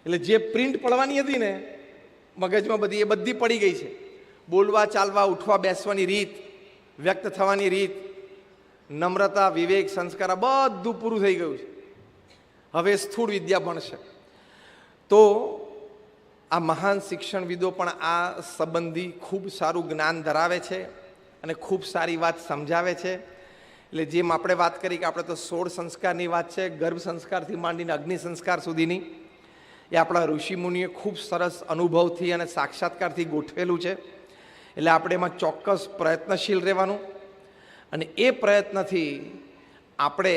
A: એટલે જે પ્રિન્ટ પડવાની હતી ને મગજમાં બધી, એ બધી પડી ગઈ છે. બોલવા, ચાલવા, ઉઠવા, બેસવાની રીત, વ્યક્ત થવાની રીત, નમ્રતા, વિવેક, સંસ્કાર, બધું પૂરું થઈ ગયું છે. હવે સ્થૂળ વિદ્યા ભણશે. તો આ મહાન શિક્ષણવિદો પણ આ સંબંધી ખૂબ સારું જ્ઞાન ધરાવે છે અને ખૂબ સારી વાત સમજાવે છે. એટલે જેમ આપણે વાત કરી કે આપણે તો 16 સંસ્કારની વાત છે, ગર્ભ સંસ્કારથી માંડીને અગ્નિ સંસ્કાર સુધીની, એ આપણા ઋષિમુનિએ ખૂબ સરસ અનુભવથી અને સાક્ષાત્કારથી ગોઠવેલું છે. એટલે આપણે એમાં ચોક્કસ પ્રયત્નશીલ રહેવાનું અને એ પ્રયત્નથી આપણે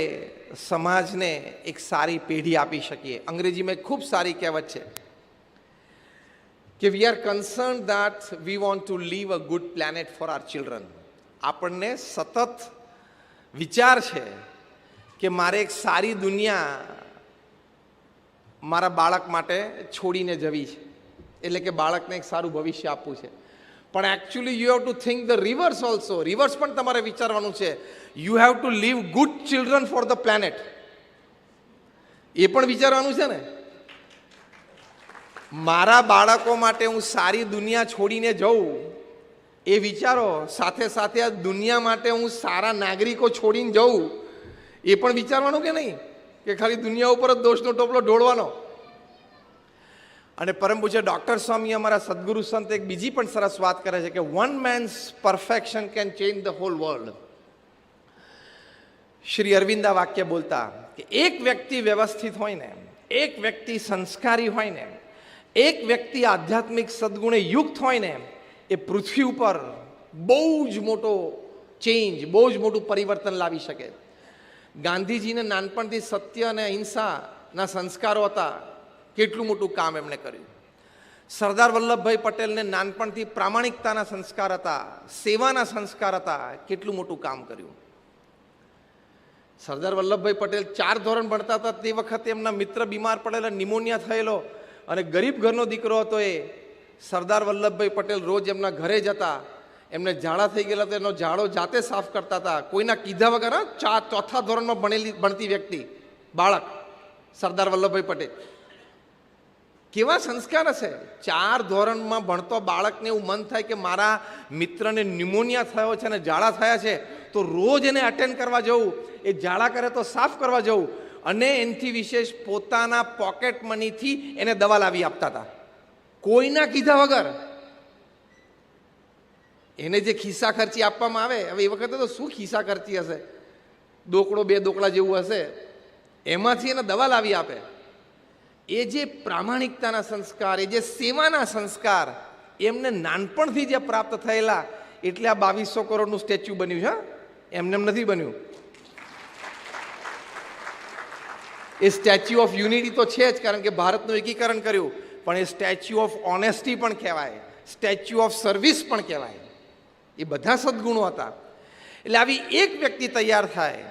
A: સમાજને એક સારી પેઢી આપી શકીએ. અંગ્રેજીમાં એક ખૂબ સારી કહેવત છે કે we are concerned that we want to leave a good planet for our children. આપણને સતત વિચાર છે કે મારે એક સારી દુનિયા મારા બાળક માટે છોડીને જવી છે, એટલે કે બાળકને એક સારું ભવિષ્ય આપવું છે. પણ actually you have to think the reverse also. Reverse પણ તમારે વિચારવાનું છે. You have to leave good children for the planet. એ પણ વિચારવાનું છે ને. મારા બાળકો માટે હું સારી દુનિયા છોડીને જઉં એ વિચારો, સાથે સાથે આ દુનિયા માટે હું સારા નાગરિકો છોડીને જઉં એ પણ વિચારવાનું કે નહીં, કે ખાલી દુનિયા ઉપર જ દોષનો ટોપલો ઢોળવાનો. અને પરમ પૂજ્ય ડૉક્ટર સ્વામી, અમારા સદગુરુ સંત, એક બીજી પણ સરસ વાત કરે છે કે one man's perfection can change the whole world. Shri Aurobindo વાક્ય બોલતા કે એક વ્યક્તિ વ્યવસ્થિત હોય ને, એક વ્યક્તિ સંસ્કારી હોય ને, એક વ્યક્તિ આધ્યાત્મિક સદગુણે યુક્ત હોય ને, એ પૃથ્વી ઉપર બહુ જ મોટો ચેન્જ, બહુ જ મોટું પરિવર્તન લાવી શકે. ગાંધીજીને નાનપણથી સત્ય અને અહિંસાના સંસ્કારો હતા, કેટલું મોટું કામ એમણે કર્યું. સરદાર વલ્લભભાઈ પટેલને નાનપણથી પ્રામાણિકતાના સંસ્કાર હતા, સેવાના સંસ્કાર હતા, કેટલું મોટું કામ કર્યું. સરદાર વલ્લભભાઈ પટેલ 4 ધોરણ ભણતા હતા તે વખતે એમના મિત્ર બીમાર પડેલા, નિમોનિયા થયેલો અને ગરીબ ઘરનો દીકરો હતો. એ સરદાર વલ્લભભાઈ પટેલ રોજ એમના ઘરે જતા, એમને ઝાડા થઈ ગયેલા તો એનો ઝાડો જાતે સાફ કરતા હતા, કોઈના કીધા વગર. ચોથા ધોરણમાં ભણતી વ્યક્તિ, બાળક સરદાર વલ્લભભાઈ પટેલ. કેવા સંસ્કાર હશે! 4 ધોરણમાં ભણતો બાળકને એવું મન થાય કે મારા મિત્રને ન્યુમોનિયા થયો છે અને ઝાડા થયા છે, તો રોજ એને અટેન્ડ કરવા જવું, એ ઝાડા કરે તો સાફ કરવા જવું, અને એનાથી વિશેષ પોતાના પોકેટ મનીથી એને દવા લાવી આપતા હતા, કોઈના કીધા વગર. એને જે ખિસ્સા ખર્ચી આપવામાં આવે, હવે એ વખતે તો શું ખિસ્સા ખર્ચી હશે, દોકડો 2 દોકડા જેવું હશે, એમાંથી એને દવા લાવી આપે. એ જે પ્રામાણિકતાના સંસ્કાર, એ જે સેવાના સંસ્કાર એમને નાનપણથી જે પ્રાપ્ત થયેલા, એટલે આ 2200 કરોડનું સ્ટેચ્યુ બન્યું છે. એમને એમ નથી બન્યું. એ સ્ટેચ્યુ ઓફ યુનિટી તો છે જ, કારણ કે ભારતનું એકીકરણ કર્યું, પણ એ સ્ટેચ્યુ ઓફ ઓનેસ્ટી પણ કહેવાય, સ્ટેચ્યુ ઓફ સર્વિસ પણ કહેવાય. એ બધા સદગુણો હતા. એટલે આવી એક વ્યક્તિ તૈયાર થાય.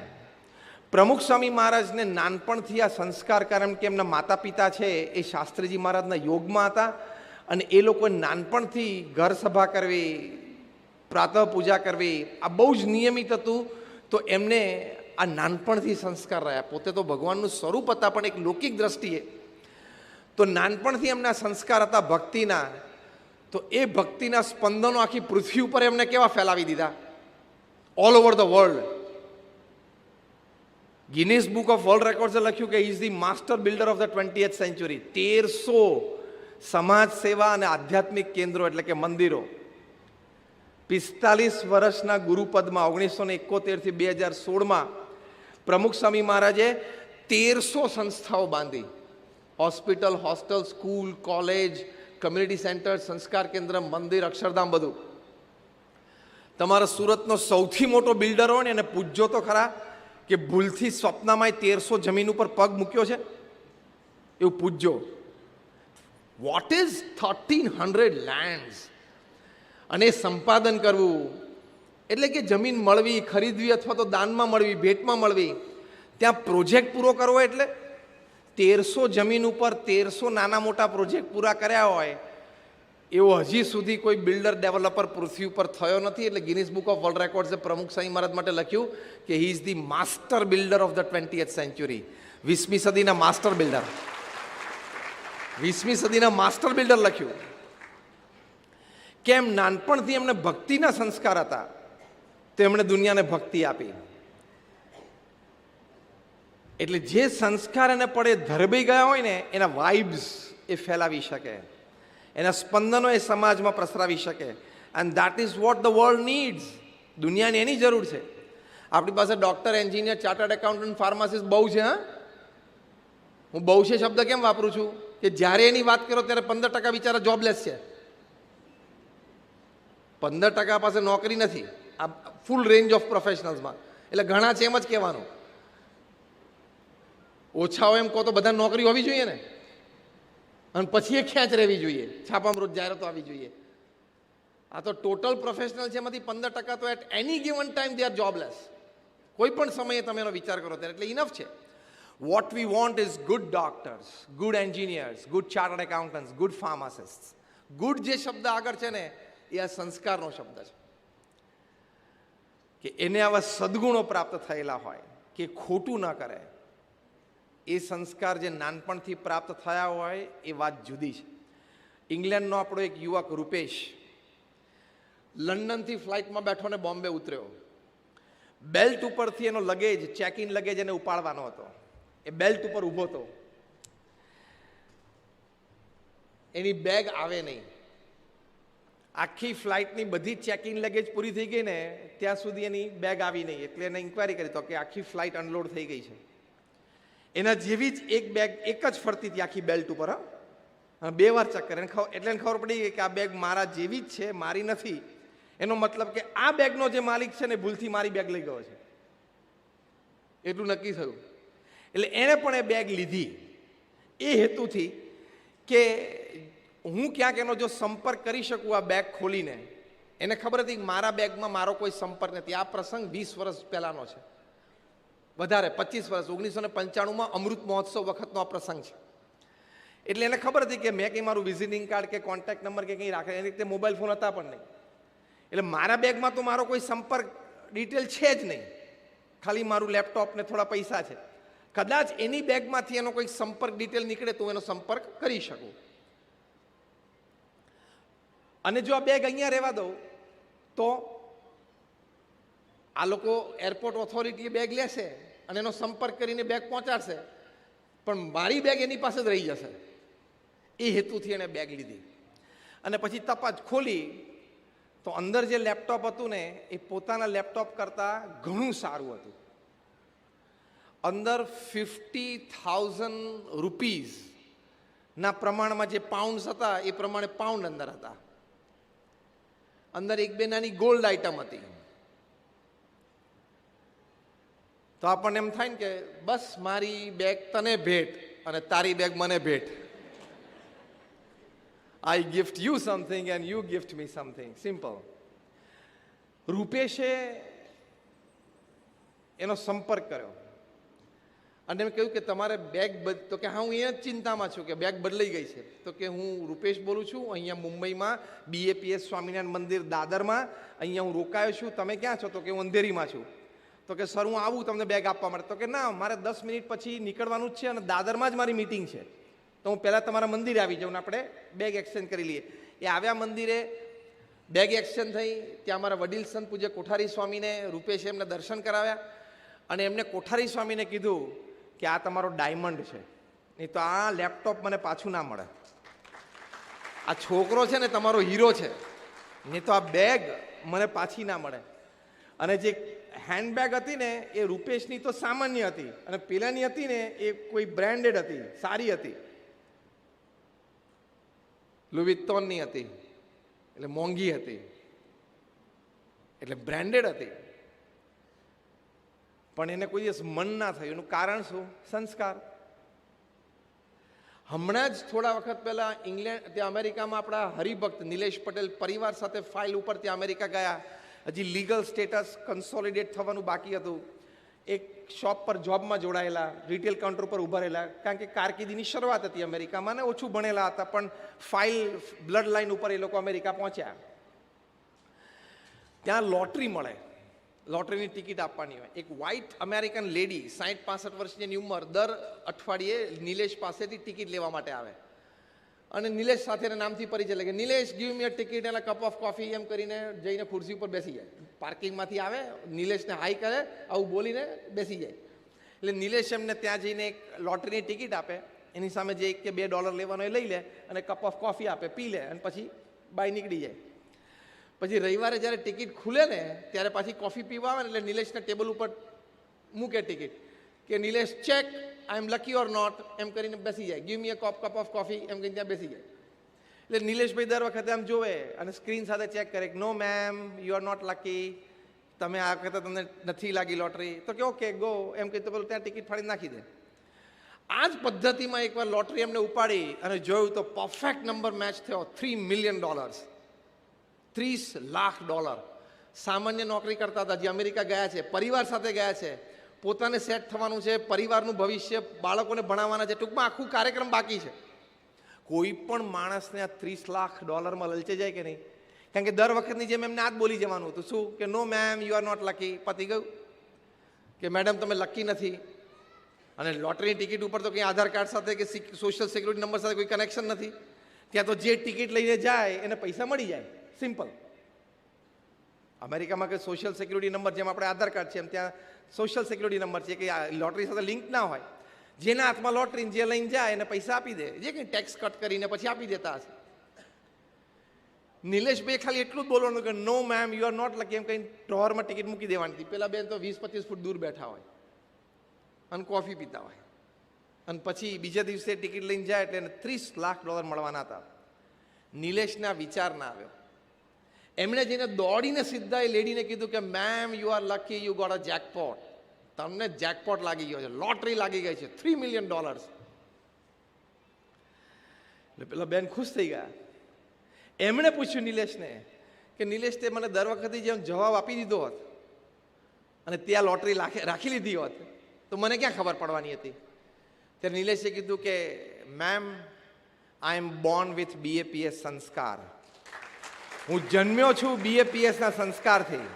A: પ્રમુખ સ્વામી મહારાજને નાનપણથી આ સંસ્કાર, કારણ કે એમના માતા પિતા છે એ શાસ્ત્રીજી મહારાજના યોગમાં હતા, અને એ લોકોએ નાનપણથી ઘર સભા કરવી, પ્રાતઃ પૂજા કરવી, આ બહુ જ નિયમિત હતું. તો એમને આ નાનપણથી સંસ્કાર રહ્યા. પોતે તો ભગવાનનું સ્વરૂપ હતા, પણ એક લૌકિક દ્રષ્ટિએ તો નાનપણથી એમના સંસ્કાર હતા ભક્તિના. તો એ ભક્તિના સ્પંદનો આખી પૃથ્વી ઉપર એમને કેવા ફેલાવી દીધા, all over the world. Guinness book of world રેકોર્ડ્સે લખ્યું કે is the master builder of the 20th century. 1300 સમાજ સેવા અને આધ્યાત્મિક કેન્દ્રો, એટલે કે મંદિરો. 45 વર્ષના ગુરુપદમાં 1971 થી 2016માં પ્રમુખ સ્વામી મહારાજે 1300 સંસ્થાઓ બાંધી. Hospital, hostel, school, college, community centre, સંસ્કાર કેન્દ્ર, મંદિર, અક્ષરધામ, બધું. તમારા સુરતનો સૌથી મોટો બિલ્ડર હોય ને એને પૂછજો તો ખરા કે ભૂલથી સ્વપ્નમાં 1300 જમીન ઉપર પગ મૂક્યો છે, એવું પૂછજો. What is 1300 lands? અને સંપાદન કરવું એટલે કે જમીન મળવી, ખરીદવી, અથવા તો દાનમાં મળવી, ભેટમાં મળવી. ત્યાં પ્રોજેક્ટ પૂરો કરવો, એટલે 1300 જમીન ઉપર 1300 નાના મોટા પ્રોજેક્ટ પૂરા કર્યા હોય એવો હજી સુધી કોઈ બિલ્ડર ડેવલપર પૃથ્વી ઉપર થયો નથી. એટલે ગિનિસ બુક ઓફ વર્લ્ડ રેકોર્ડ્સે પ્રમુખ સ્વામી મહારાજ માટે લખ્યું કે he is the master builder of the 20th century. 20મી સદીના માસ્ટર બિલ્ડર. 20મી સદીના માસ્ટર બિલ્ડર લખ્યું. કેમ? નાનપણથી એમને ભક્તિના સંસ્કાર હતા, તો એમણે દુનિયાને ભક્તિ આપી. એટલે જે સંસ્કાર એને પડે ધરબાઈ ગયા હોય ને, એના વાઇબ્સ એ ફેલાવી શકે, એના સ્પંદનો એ સમાજમાં પ્રસરાવી શકે. And that is what the world needs. દુનિયાને એની જરૂર છે. આપણી પાસે doctor, engineer, chartered accountant, pharmacist બહુ છે. હા, હું બહુ છે શબ્દ કેમ વાપરું છું કે જ્યારે એની વાત કરો ત્યારે 15% બિચારા જોબલેસ છે. 15% પાસે નોકરી નથી આ ફૂલ રેન્જ ઓફ પ્રોફેશનલ્સમાં. એટલે ઘણા છે એમ જ કહેવાનું. ઓછા હોય એમ કહો તો બધા નોકરી હોવી જોઈએ ને, અને પછી એ ખેંચ રહેવી જોઈએ, છાપામાં રોજ જાહેરાતો આવી જોઈએ. આ તો ટોટલ પ્રોફેશનલ છે, એમાંથી 15% તો at any given time they are jobless. કોઈ પણ સમયે તમે એનો વિચાર કરો ત્યારે. એટલે ઇનફ છે. What we want is good doctors, good engineers, good chartered accountants, good pharmacist. Good જે શબ્દ આગળ છે ને, એ આ સંસ્કારનો શબ્દ છે. કે એને આવા સદગુણો પ્રાપ્ત થયેલા હોય કે ખોટું ન કરે. એ સંસ્કાર જે નાનપણથી પ્રાપ્ત થયા હોય એ વાત જુદી છે. ઇંગ્લેન્ડનો આપણો એક યુવક રૂપેશ લંડનથી ફ્લાઇટમાં બેઠો ને બોમ્બે ઉતર્યો. બેલ્ટ ઉપરથી એનો લગેજ, ચેક ઇન લગેજ એને ઉપાડવાનો હતો. એ બેલ્ટ ઉપર ઊભો હતો. એની બેગ આવે નહીં. આખી ફ્લાઇટની બધી ચેક ઇન લગેજ પૂરી થઈ ગઈ ને ત્યાં સુધી એની બેગ આવી નહીં. એટલે એને ઇન્ક્વાયરી કરી તો કે આખી ફ્લાઇટ અનલોડ થઈ ગઈ છે. એના જેવી જ એક બેગ એક જ ફરતી હતી આખી બેલ્ટ ઉપર. હા, 2 વાર ચક્કર. એટલે એને ખબર પડી ગઈ કે આ બેગ મારા જેવી જ છે, મારી નથી. એનો મતલબ કે આ બેગનો જે માલિક છે ને ભૂલથી મારી બેગ લઈ ગયો છે, એટલું નક્કી થયું. એટલે એણે પણ એ બેગ લીધી એ હેતુથી કે હું ક્યાંક એનો જો સંપર્ક કરી શકું આ બેગ ખોલીને. એને ખબર હતી કે મારા બેગમાં મારો કોઈ સંપર્ક નથી. આ પ્રસંગ 20 વર્ષ પહેલાનો છે, વધારે 25 વર્ષ. 1995માં અમૃત મહોત્સવ વખતનો આ પ્રસંગ છે. એટલે એને ખબર હતી કે મેં કંઈ મારું વિઝિટિંગ કાર્ડ કે કોન્ટેક્ટ નંબર કે કંઈ રાખે, એની રીતે મોબાઈલ ફોન હતા પણ નહીં. એટલે મારા બેગમાં તો મારો કોઈ સંપર્ક ડિટેલ છે જ નહીં, ખાલી મારું લેપટોપ ને થોડા પૈસા છે. કદાચ એની બેગમાંથી એનો કોઈ સંપર્ક ડિટેલ નીકળે તો એનો સંપર્ક કરી શકું. અને જો આ બેગ અહીંયા રહેવા દઉં તો આ લોકો એરપોર્ટ ઓથોરિટી બેગ લેશે અને એનો સંપર્ક કરીને બેગ પહોંચાડશે, પણ મારી બેગ એની પાસે જ રહી જશે. એ હેતુથી એણે બેગ લીધી. અને પછી તપાસ ખોલી તો અંદર જે લેપટોપ હતું ને એ પોતાના લેપટોપ કરતાં ઘણું સારું હતું. અંદર 50,000 રૂપીઝના પ્રમાણમાં જે પાઉન્ડ્સ હતા એ પ્રમાણે પાઉન્ડ અંદર હતા. અંદર એક બે નાની ગોલ્ડ આઇટમ હતી. તો આપણને એમ થાય ને કે બસ મારી બેગ તને ભેટ અને તારી બેગ મને ભેટ. I gift you something and you gift me something. Simple. રૂપેશે એનો સંપર્ક કર્યો અને એમ કહ્યું કે તમારે બેગ તો કે હા હું અહીંયા જ ચિંતામાં છું કે બેગ બદલાઈ ગઈ છે. તો કે હું રૂપેશ બોલું છું, અહીંયા મુંબઈમાં BAPS સ્વામિનારાયણ મંદિર દાદરમાં અહીંયા હું રોકાયો છું. તમે ક્યાં છો? તો કે હું અંધેરીમાં છું. તો કે સર હું આવું તમને બેગ આપવા માટે. તો કે ના, મારે 10 મિનિટ પછી નીકળવાનું જ છે અને દાદરમાં જ મારી મીટિંગ છે, તો હું પહેલાં તમારા મંદિરે આવી જાઉં ને આપણે બેગ એક્સચેન્જ કરી લઈએ. એ આવ્યા મંદિરે, બેગ એક્સચેન્જ થઈ. ત્યાં અમારા વડીલ સંત પૂજ્ય કોઠારી સ્વામીને રૂપેશે એમને દર્શન કરાવ્યા અને એમને કોઠારી સ્વામીને કીધું કે આ તમારો ડાયમંડ છે, નહીં તો આ લેપટોપ મને પાછું ના મળે. આ છોકરો છે ને તમારો હીરો છે, નહીં તો આ બેગ મને પાછી ના મળે. અને જે હેન્ડબેગ હતી ને એ રૂપેશની તો સામાન્ય હતી અને પેલાની હતી ને એ કોઈ બ્રાન્ડેડ હતી, સારી હતી, લુઈ વિટ્ટોનની હતી, એટલે મોંઘી હતી, એટલે બ્રાન્ડેડ હતી. પણ એને કોઈ દિવસ મન ના થયું. એનું કારણ શું? સંસ્કાર. હમણાં જ થોડા વખત પહેલા ઇંગ્લેન્ડ ત્યાં અમેરિકામાં આપણા હરિભક્ત નિલેશ પટેલ પરિવાર સાથે ફાઇલ ઉપર ત્યાં અમેરિકા ગયા. હજી લીગલ સ્ટેટસ કન્સોલિડેટ થવાનું બાકી હતું. એક શોપ પર જોબમાં જોડાયેલા, રિટેલ કાઉન્ટર ઉપર ઊભા રહેલા, કારણ કે કારકિર્દીની શરૂઆત હતી અમેરિકામાં ને ઓછું ભણેલા હતા, પણ ફાઇલ બ્લડ લાઇન ઉપર એ લોકો અમેરિકા પહોંચ્યા. ત્યાં લોટરી મળે, લોટરીની ટિકિટ આપવાની હોય. એક વ્હાઇટ અમેરિકન લેડી 60-65 વર્ષની ઉંમર દર અઠવાડિયે નિલેશ પાસેથી ટિકિટ લેવા માટે આવે અને નિલેશ સાથે નામથી પરિચય લે કે Nilesh give me a ticket and a cup of coffee એમ કરીને જઈને ખુરશી ઉપર બેસી જાય. પાર્કિંગમાંથી આવે, નિલેશને હાઈ કરે, આવું બોલીને બેસી જાય. એટલે નિલેશ એમને ત્યાં જઈને એક લોટરીની ટિકિટ આપે, એની સામે જે $1 કે $2 લેવાનો એ લઈ લે અને કપ ઓફ કોફી આપે, પી લે અને પછી બાય નીકળી જાય. પછી રવિવારે જ્યારે ટિકિટ ખુલે ને ત્યારે પાછી કોફી પીવા આવે ને એટલે નિલેશના ટેબલ ઉપર મૂકે ટિકિટ કે Nilesh check I am lucky or not એમ કરીને બેસી જાય. Give me a cup of coffee એમ કરીને ત્યાં બેસી જાય. એટલે નિલેશભાઈ દર વખતે આમ જોવે અને સ્ક્રીન સાથે ચેક કરે કે no ma'am you are not lucky, તમે આ વખતે તમને નથી લાગી લોટરી. તો કે ઓકે ગો એમ કહી તો પેલું ત્યાં ટિકિટ ફાડી નાખી દે. આ જ પદ્ધતિમાં એકવાર લોટરી એમને ઉપાડી અને જોયું તો પરફેક્ટ નંબર મેચ થયો. $3 million, $30 લાખ. સામાન્ય નોકરી કરતા હતા, જે અમેરિકા ગયા છે, પરિવાર સાથે ગયા છે, પોતાને સેટ થવાનું છે, પરિવારનું ભવિષ્ય, બાળકોને ભણાવવાના છે, ટૂંકમાં આખું કાર્યક્રમ બાકી છે. કોઈ પણ માણસને આ $30 લાખ લલચે જાય કે નહીં? કારણ કે દર વખતની જેમ એમને આ જ બોલી જવાનું હતું. શું કે no ma'am you are not lucky. પતી ગયું કે મેડમ તમે લકી નથી. અને લોટરીની ટિકિટ ઉપર તો કંઈ આધાર કાર્ડ સાથે કે સોશિયલ સિક્યુરિટી નંબર સાથે કોઈ કનેક્શન નથી. ત્યાં તો જે ટિકિટ લઈને જાય એને પૈસા મળી જાય, સિમ્પલ. અમેરિકામાં કે સોશિયલ સિક્યુરિટી નંબર જેમ આપણે આધાર કાર્ડ છે એમ ત્યાં સોશિયલ સિક્યુરિટી નંબર છે કે લોટરી સાથે લિંક ના હોય. જેના હાથમાં લોટરી જે લઈને જાય એને પૈસા આપી દે, જે કંઈ ટેક્સ કટ કરીને પછી આપી દેતા હશે. નિલેશભાઈ ખાલી એટલું જ બોલવાનું કે no ma'am you are not lucky એમ કંઈ ડ્રોવરમાં ટિકિટ મૂકી દેવાની હતી. પેલા બેન તો 20-25 ફૂટ દૂર બેઠા હોય અને કોફી પીતા હોય અને પછી બીજા દિવસે ટિકિટ લઈને જાય એટલે એને $30 લાખ મળવાના હતા. નિલેશના વિચાર ના આવ્યો. એમણે જઈને દોડીને સીધા એ લેડીને કીધું કે ma'am you are lucky, you got a jackpot. તમને જેકપોટ લાગી ગયો છે, લોટરી લાગી ગઈ છે, $3 million. એટલે પેલા બેન ખુશ થઈ ગયા. એમણે પૂછ્યું નિલેશને કે નિલેશ તે મને દર વખતે જેમ જવાબ આપી દીધો હોત અને ત્યાં લોટરી રાખી લીધી હોત તો મને ક્યાં ખબર પડવાની હતી? ત્યારે નિલેશે કીધું કે ma'am I am born with BAPS સંસ્કાર. હું જન્મ્યો છું BAPSના સંસ્કારથી.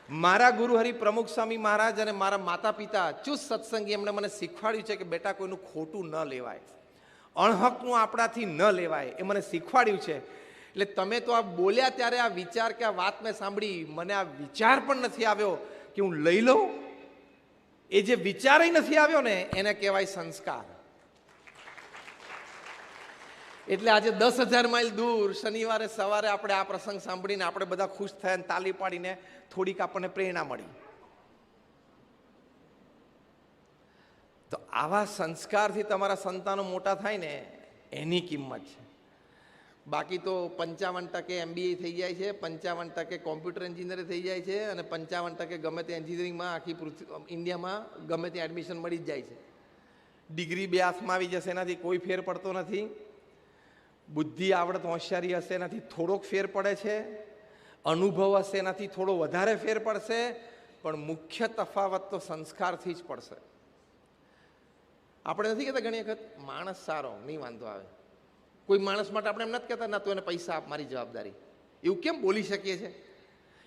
A: મારા ગુરુ હરિ પ્રમુખ સ્વામી મહારાજ અને મારા માતા પિતા ચુસ્ત સત્સંગી એમણે મને શીખવાડ્યું છે કે બેટા કોઈનું ખોટું ન લેવાય, અણહકનું આપણાથી ન લેવાય, એ મને શીખવાડ્યું છે. એટલે તમે તો આ બોલ્યા ત્યારે આ વિચાર કે આ વાત મેં સાંભળી, મને આ વિચાર પણ નથી આવ્યો કે હું લઈ લઉં. એ જે વિચાર નથી આવ્યો ને એને કહેવાય સંસ્કાર. એટલે આજે 10,000 માઇલ દૂર શનિવારે સવારે આપણે આ પ્રસંગ સાંભળીને આપણે બધા ખુશ થયા અને તાલી પાડીને થોડીક આપણને પ્રેરણા મળી. તો આવા સંસ્કારથી તમારા સંતાનો મોટા થાય ને એની કિંમત છે. બાકી તો 55% MBA થઈ જાય છે, 55% કોમ્પ્યુટર એન્જિનિયર થઈ જાય છે અને 55% ગમે તે એન્જિનિયરિંગમાં આખી ઇન્ડિયામાં ગમે ત્યાં એડમિશન મળી જ જાય છે. ડિગ્રી 2 હાથમાં આવી જશે, એનાથી કોઈ ફેર પડતો નથી. બુદ્ધિ આવડત હોશિયારી હશે એનાથી થોડોક ફેર પડે છે, અનુભવ હશે એનાથી થોડો વધારે ફેર પડશે, પણ મુખ્ય તફાવત તો સંસ્કારથી જ પડશે. આપણે નથી કહેતા ઘણી વખત માણસ સારો નહીં વાંધો આવે, કોઈ માણસ માટે આપણે એમ નથી કહેતા ના તું એને પૈસા આપ મારી જવાબદારી, એવું કેમ બોલી શકીએ છીએ?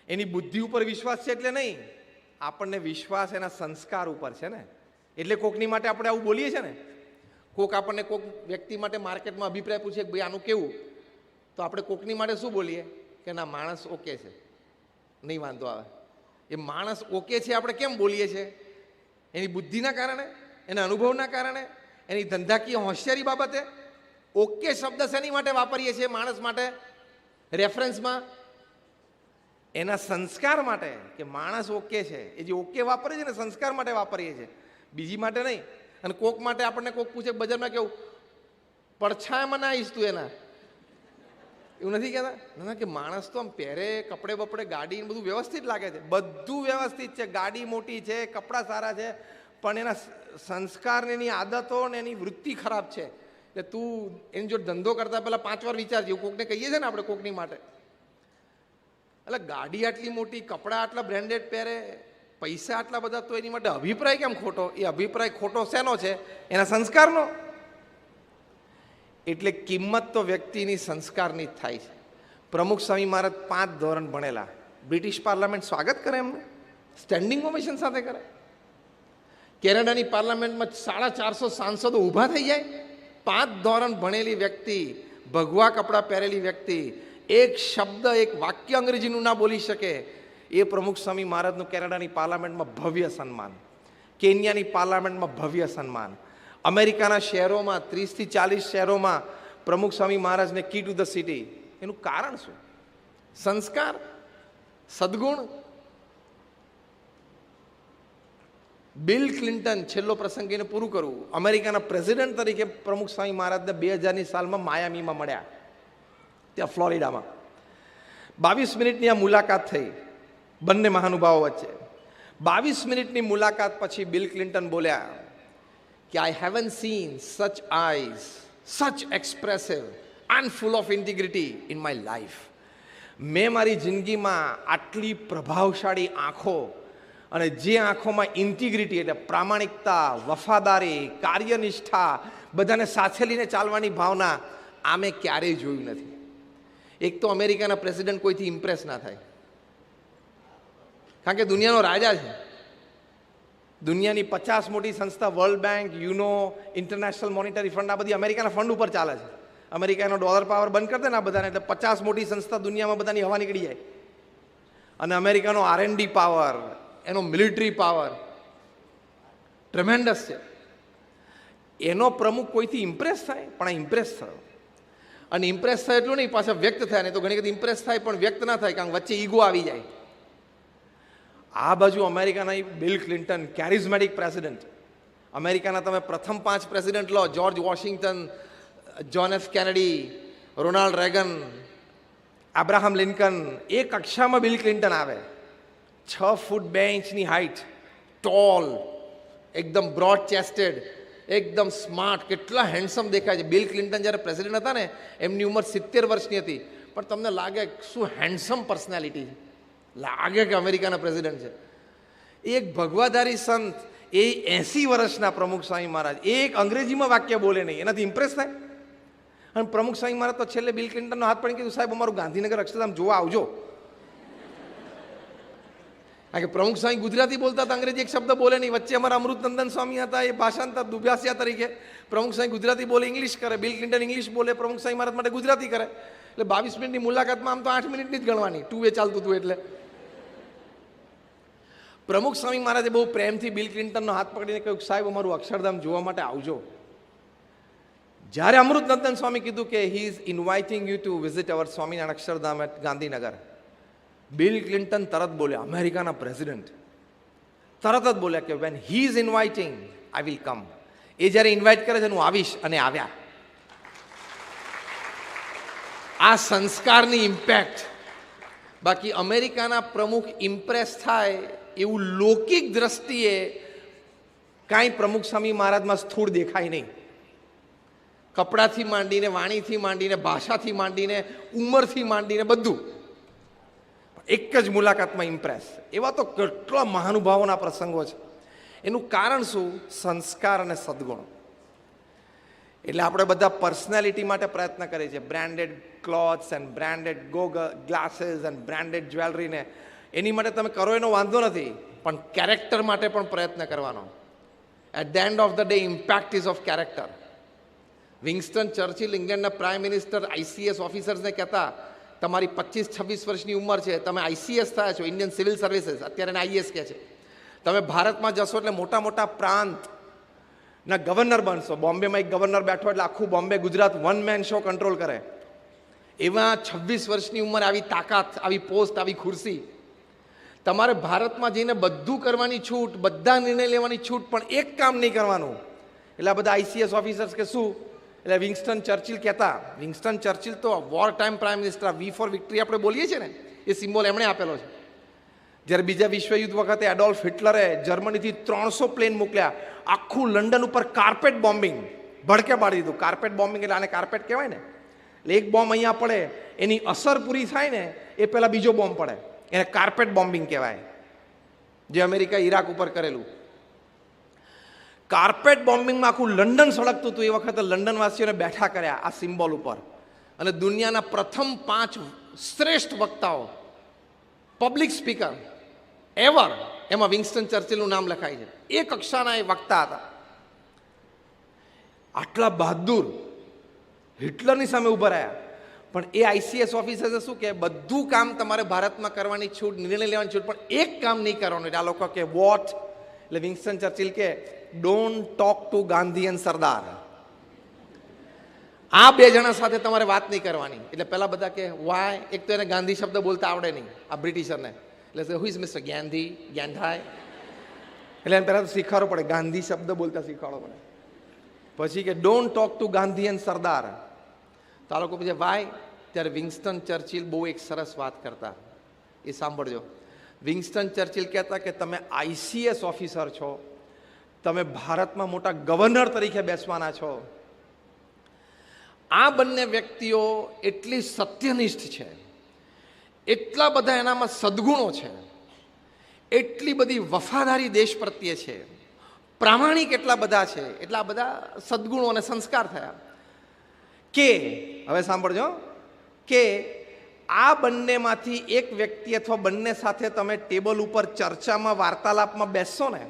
A: એની બુદ્ધિ ઉપર વિશ્વાસ છે એટલે નહીં, આપણને વિશ્વાસ એના સંસ્કાર ઉપર છે ને, એટલે કોકની માટે આપણે આવું બોલીએ છીએ ને. કોક આપણને કોક વ્યક્તિ માટે માર્કેટમાં અભિપ્રાય પૂછે કે ભાઈ આનું કેવું, તો આપણે કોકની માટે શું બોલીએ કે ના માણસ ઓકે છે, નહીં વાંધો આવે. એ માણસ ઓકે છે આપણે કેમ બોલીએ છીએ? એની બુદ્ધિના કારણે, એના અનુભવના કારણે, એની ધંધાકીય હોશિયારી બાબતે. ઓકે શબ્દ શેની માટે વાપરીએ છીએ માણસ માટે રેફરન્સમાં? એના સંસ્કાર માટે, કે માણસ ઓકે છે. એ જે ઓકે વાપરે છે ને સંસ્કાર માટે વાપરીએ છીએ, બીજી માટે નહીં. અને કોક માટે આપણને કોક પૂછે બજારમાં કેવું પડછાયામાં ના આવીશ તું એના, એવું નથી કહેતા ના કે માણસ તો આમ પહેરે, કપડે બપડે, ગાડી બધું વ્યવસ્થિત લાગે છે, બધું વ્યવસ્થિત છે, ગાડી મોટી છે, કપડાં સારા છે, પણ એના સંસ્કાર ને એની આદતો ને એની વૃત્તિ ખરાબ છે. એટલે તું એની જો ધંધો કરતા પહેલા 5 વાર વિચારજે. કોકને કહીએ છીએ ને આપણે કોકની માટે, એટલે ગાડી આટલી મોટી, કપડાં આટલા બ્રેન્ડેડ પહેરે, પૈસા આટલા બધા, તો એની માટે અભિપ્રાય કેમ ખોટો? એ અભિપ્રાય ખોટો શેનો છે? એના સંસ્કારનો. એટલે કિંમત તો વ્યક્તિની સંસ્કારની જ થાય છે. પ્રમુખ સ્વામી મહારાજ 5 ધોરણ ભણેલા, બ્રિટિશ પાર્લામેન્ટ સ્વાગત કરે એમને, સ્ટેન્ડિંગ ઓવેશન સાથે કરે. કેનેડાની પાર્લામેન્ટમાં 450 સાંસદો ઊભા થઈ જાય. 5 ધોરણ ભણેલી વ્યક્તિ, ભગવા કપડાં પહેરેલી વ્યક્તિ, એક શબ્દ, એક વાક્ય અંગ્રેજીનું ના બોલી શકે. એ પ્રમુખ સ્વામી મહારાજનું કેનેડાની પાર્લામેન્ટમાં ભવ્ય સન્માન, કેન્યાની પાર્લામેન્ટમાં ભવ્ય સન્માન, અમેરિકાના શહેરોમાં 30 થી 40 શહેરોમાં પ્રમુખ સ્વામી મહારાજને કી ટુ ધ સિટી. એનું કારણ શું? સંસ્કાર, સદગુણ. બિલ ક્લિન્ટન, છેલ્લો પ્રસંગ એને પૂરું કરવું, અમેરિકાના પ્રેસિડેન્ટ તરીકે પ્રમુખ સ્વામી મહારાજને 2000ની સાલમાં માયામીમાં મળ્યા, ત્યાં ફ્લોરિડામાં. 22 મિનિટની આ મુલાકાત થઈ બંને મહાનુભાવો વચ્ચે. 22 મિનિટની મુલાકાત પછી બિલ ક્લિન્ટન બોલ્યા કે I haven't seen such eyes, such expressive and full of integrity in my life. મેં મારી જિંદગીમાં આટલી પ્રભાવશાળી આંખો, અને જે આંખોમાં ઇન્ટિગ્રિટી એટલે પ્રામાણિકતા, વફાદારી, કાર્યનિષ્ઠા, બધાને સાથે લઈને ચાલવાની ભાવના, આ મેં ક્યારેય જોયું નથી. એક તો અમેરિકાના પ્રેસિડેન્ટ કોઈથી ઇમ્પ્રેસ ના થાય, કારણ કે દુનિયાનો રાજા છે. દુનિયાની 50 મોટી સંસ્થા, વર્લ્ડ બેંક, યુનો, ઇન્ટરનેશનલ મોનિટરી ફંડ, આ બધી અમેરિકાના ફંડ ઉપર ચાલે છે. અમેરિકાનો ડોલર પાવર બંધ કરી દે ને આ બધાને, એટલે 50 મોટી સંસ્થા દુનિયામાં બધાની હવા નીકળી જાય. અને અમેરિકાનો R&D પાવર, એનો મિલિટરી પાવર ટ્રેમેન્ડસ છે. એનો પ્રમુખ કોઈથી ઇમ્પ્રેસ થાય? પણ આ ઇમ્પ્રેસ થયો. અને ઇમ્પ્રેસ થાય એટલું નહીં, પાછા વ્યક્ત થાય. નહીં તો ઘણી વખત ઇમ્પ્રેસ થાય પણ વ્યક્ત ના થાય, કારણ વચ્ચે ઈગો આવી જાય. આ બાજુ અમેરિકાના બિલ ક્લિન્ટન, કેરિઝમેટિક પ્રેસિડેન્ટ. અમેરિકાના તમે પ્રથમ 5 પ્રેસિડેન્ટ લો, George Washington, John F Kennedy, Ronald Reagan, Abraham Lincoln, એ કક્ષામાં બિલ ક્લિન્ટન આવે. 6 ફૂટ 2 ઇંચની હાઇટ, ટોલ, એકદમ બ્રોડ ચેસ્ટેડ, એકદમ સ્માર્ટ, કેટલા હેન્ડસમ દેખાય છે. બિલ ક્લિન્ટન જ્યારે પ્રેસિડેન્ટ હતા ને, એમની ઉંમર 70 વર્ષની હતી, પણ તમને લાગે શું હેન્ડસમ પર્સનાલિટી છે, લાગે કે અમેરિકાના પ્રેસિડેન્ટ છે. એક ભગવાધારી સંત, એ 80 વર્ષના પ્રમુખ સ્વામી મહારાજ, એક અંગ્રેજીમાં વાક્ય બોલે નહીં, એનાથી ઇમ્પ્રેસ થાય? અને પ્રમુખ સ્વામી મહારાજ તો છેલ્લે બિલ ક્લિન્ટનનો હાથ પડીને કીધું, સાહેબ અમારું ગાંધીનગર અક્ષરધામ જોવા આવજો. કારણ કે પ્રમુખ સ્વામી ગુજરાતી બોલતા હતા, અંગ્રેજી એક શબ્દ બોલે નહીં. વચ્ચે અમારા અમૃતનંદન સ્વામી હતા, એ ભાષાંતર દુભ્યાસિયા તરીકે. પ્રમુખ સ્વામી ગુજરાતી બોલે, ઇંગ્લિશ કરે. બિલ ક્લિન્ટન ઇંગ્લિશ બોલે, પ્રમુખ સ્વામી મહારાજ માટે ગુજરાતી કરે. એટલે 22 મિનિટની મુલાકાતમાં આમ તો 8 મિનિટની જ ગણવાની, 2 વે ચાલતું હતું. એટલે પ્રમુખ સ્વામી મહારાજે બહુ પ્રેમથી બિલ ક્લિન્ટનનો હાથ પકડીને કહ્યું, સાહેબ અમારું અક્ષરધામ જોવા માટે આવજો. જ્યારે અમૃતનંદન સ્વામી કીધું કે he is inviting you to visit our Swaminarayan Akshardham at Gandhinagar, Bill Clinton તરત બોલ્યા, અમેરિકાના પ્રેસિડેન્ટ તરત જ બોલ્યા કે when he is inviting I will come. એ જ્યારે ઇન્વાઇટ કરે છે હું આવીશ, અને આવ્યા. આ સંસ્કારની ઇમ્પેક્ટ. બાકી અમેરિકાના પ્રમુખ ઇમ્પ્રેસ થાય એવું લૌકિક દ્રષ્ટિએ કાંઈ પ્રમુખ સ્વામી મહારાજમાં સ્થૂળ દેખાય નહીં. કપડાથી માંડીને, વાણીથી માંડીને, ભાષાથી માંડીને, ઉંમરથી માંડીને બધું એક જ મુલાકાતમાં ઇમ્પ્રેસ. એવા તો કેટલા મહાનુભાવોના પ્રસંગો છે. એનું કારણ શું? સંસ્કાર અને સદગુણ. એટલે આપણે બધા પર્સનાલિટી માટે પ્રયત્ન કરીએ છીએ. Branded clothes and branded glasses and branded જ્વેલરીને એની માટે તમે કરો એનો વાંધો નથી, પણ કેરેક્ટર માટે પણ પ્રયત્ન કરવાનો. At the end of the day impact is of character. Winston Churchill ઇંગ્લેન્ડના પ્રાઇમ મિનિસ્ટર આઈસીએસ ઓફિસર્સને કહેતા, તમારી 25-26 વર્ષની ઉંમર છે, તમે આઈસીએસ થયા છો, ઇન્ડિયન સિવિલ સર્વિસીસ, અત્યારે એને આઈએસ કહે છે. તમે ભારતમાં જશો એટલે મોટા મોટા પ્રાંતના ગવર્નર બનશો. બોમ્બેમાં એક ગવર્નર બેઠો એટલે આખું Bombay Gujarat one man show control કરે. એવા 26 વર્ષની ઉંમર, આવી તાકાત, આવી પોસ્ટ, આવી ખુરશી. તમારે ભારતમાં જઈને બધું કરવાની છૂટ, બધા નિર્ણય લેવાની છૂટ, પણ એક કામ નહીં કરવાનું. એટલે આ બધા આઈસીએસ ઓફિસર્સ કે શું? એટલે વિન્સ્ટન ચર્ચિલ કહેતા, વિન્સ્ટન ચર્ચિલ તો વોર ટાઈમ પ્રાઇમ મિનિસ્ટર, વી ફોર વિક્ટરી આપણે બોલીએ છીએ ને, એ સિમ્બોલ એમણે આપેલો છે. જ્યારે બીજા વિશ્વયુદ્ધ વખતે એડોલ્ફ હિટલરે જર્મનીથી 300 પ્લેન મોકલ્યા, આખું લંડન ઉપર કાર્પેટ બોમ્બિંગ ભડકે પાડી દીધું. કાર્પેટ બોમ્બિંગ એટલે આને કાર્પેટ કહેવાય ને. એટલે એક બોમ્બ અહીંયા પડે, એની અસર પૂરી થાય ને એ પહેલાં બીજો બોમ્બ પડે, એને કાર્પેટ બોમ્બિંગ કહેવાય, જે અમેરિકા ઈરાક ઉપર કરેલું. કાર્પેટ બોમ્બિંગમાં આખું લંડન સળગતું હતું. એ વખતે લંડનવાસીઓને બેઠા કર્યા આ સિમ્બોલ ઉપર, અને દુનિયાના પ્રથમ 5 શ્રેષ્ઠ વક્તાઓ, પબ્લિક સ્પીકર એવર, એમાં વિન્સ્ટન ચર્ચિલનું નામ લખાય છે. એ કક્ષાના એ વક્તા હતા. આટલા બહાદુર હિટલરની સામે ઊભા રહ્યા. પણ એ આઈસીએસ ઓફિસર્સે શું કે, બધું કામ તમારે ભારતમાં કરવાની છૂટ, નિર્ણય લેવાની છૂટ, પણ એક કામ નહીં કરવાનું. એટલે આ લોકો કે વોટ? એટલે વિન્સ્ટન ચર્ચિલ કે don't talk to Gandhi and સરદાર. આ બે જણા સાથે તમારે વાત નહીં કરવાની. એટલે પહેલા બધા કે વાય? એક તો એને ગાંધી શબ્દ બોલતા આવડે નહીં આ બ્રિટિશરને. એટલે હુ ઇઝ મિસ્ટર ગાંધી, ગાંધાય? એટલે એને પહેલાં તો શીખવાડવો પડે, ગાંધી શબ્દ બોલતા શીખવાડવો પડે. પછી કે don't talk to Gandhi and સરદાર. તો આ લોકો પછી વાય? ત્યારે વિન્સ્ટન ચર્ચિલ બહુ એક સરસ વાત કરતા, એ સાંભળજો. વિન્સ્ટન ચર્ચિલ કહેતા કે તમે આઈસીએસ ઓફિસર છો, તમે ભારતમાં મોટા ગવર્નર તરીકે બેસવાના છો. આ બંને વ્યક્તિઓ એટલી સત્યનિષ્ઠ છે, એટલા બધા એનામાં સદગુણો છે, એટલી બધી વફાદારી દેશ પ્રત્યે છે, પ્રામાણિક એટલા બધા છે, એટલા બધા સદગુણો અને સંસ્કાર થયા કે, હવે સાંભળજો, કે આ બંનેમાંથી એક વ્યક્તિ અથવા બંને સાથે તમે ટેબલ ઉપર ચર્ચામાં, વાર્તાલાપમાં બેસશો ને,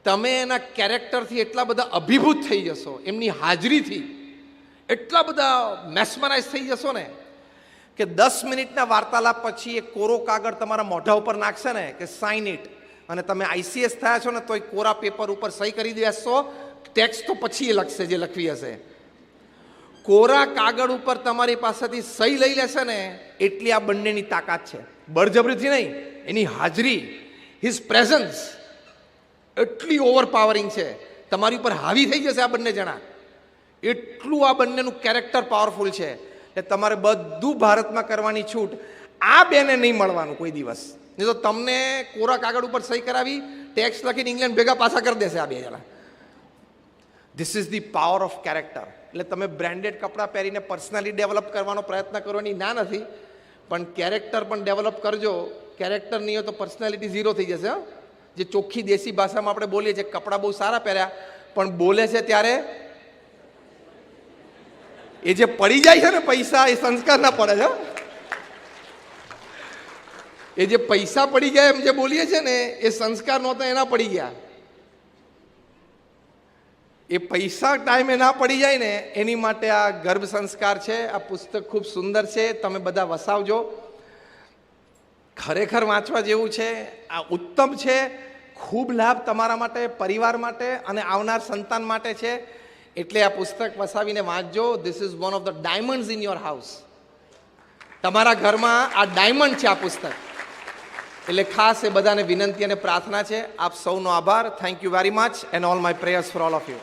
A: તમે એના કેરેક્ટરથી એટલા બધા અભિભૂત થઈ જશો, એમની હાજરીથી એટલા બધા મેસ્મરાઇઝ થઈ જશો ને, કે 10 મિનિટના વાર્તાલાપ પછી એક કોરો કાગળ તમારા મોઢા ઉપર નાખશે ને કે સાઇન ઇટ, અને તમે આઈસીએસ થયા છો ને તો એ કોરા પેપર ઉપર સહી કરી દેશો. ટેક્સ્ટ તો પછી એ લખશે જે લખવી હશે. કોરા કાગળ ઉપર તમારી પાસેથી સહી લઈ લેશે ને, એટલી આ બંનેની તાકાત છે. બળજબરીથી નહીં, એની હાજરી, હિઝ પ્રેઝન્સ એટલી ઓવરપાવરિંગ છે, તમારી ઉપર હાવી થઈ જશે આ બંને જણા. એટલું આ બંનેનું કેરેક્ટર પાવરફુલ છે. એટલે તમારે બધું ભારતમાં કરવાની છૂટ. આ બેને નહીં મળવાનું કોઈ દિવસ, નહીં તો તમને કોરા કાગળ ઉપર સહી કરાવી, ટેક્સ લખીને ઇંગ્લેન્ડ ભેગા પાછા કરી દેશે આ બે જણા. This is the power of character. એટલે તમે બ્રાન્ડેડ કપડાં પહેરીને પર્સનાલિટી ડેવલપ કરવાનો પ્રયત્ન કરવાની ના નથી, પણ કેરેક્ટર પણ ડેવલપ કરજો. કેરેક્ટર નહીં હોય તો પર્સનાલિટી ઝીરો થઈ જશે. જે ચોખ્ખી દેશી ભાષામાં આપણે બોલીએ છીએ, કપડાં બહુ સારા પહેર્યા પણ બોલે છે ત્યારે એ જે પડી જાય છે ને પૈસા, એ સંસ્કાર ના પડે છે. એ જે પૈસા પડી ગયા એમ જે બોલીએ છે ને, એ સંસ્કાર નહોતા, એના પડી ગયા. એ પૈસા ટાઈમે ના પડી જાય ને, એની માટે આ ગર્ભ સંસ્કાર છે. આ પુસ્તક ખૂબ સુંદર છે, તમે બધા વસાવજો. ખરેખર વાંચવા જેવું છે. આ ઉત્તમ છે. ખૂબ લાભ તમારા માટે, પરિવાર માટે અને આવનાર સંતાન માટે છે. એટલે આ પુસ્તક વસાવીને વાંચજો. This is one of the diamonds in your house. તમારા ઘરમાં આ ડાયમંડ છે આ પુસ્તક. એટલે ખાસ એ બધાને વિનંતી અને પ્રાર્થના છે. આપ સૌનો આભાર. Thank you very much and all my prayers for all of you.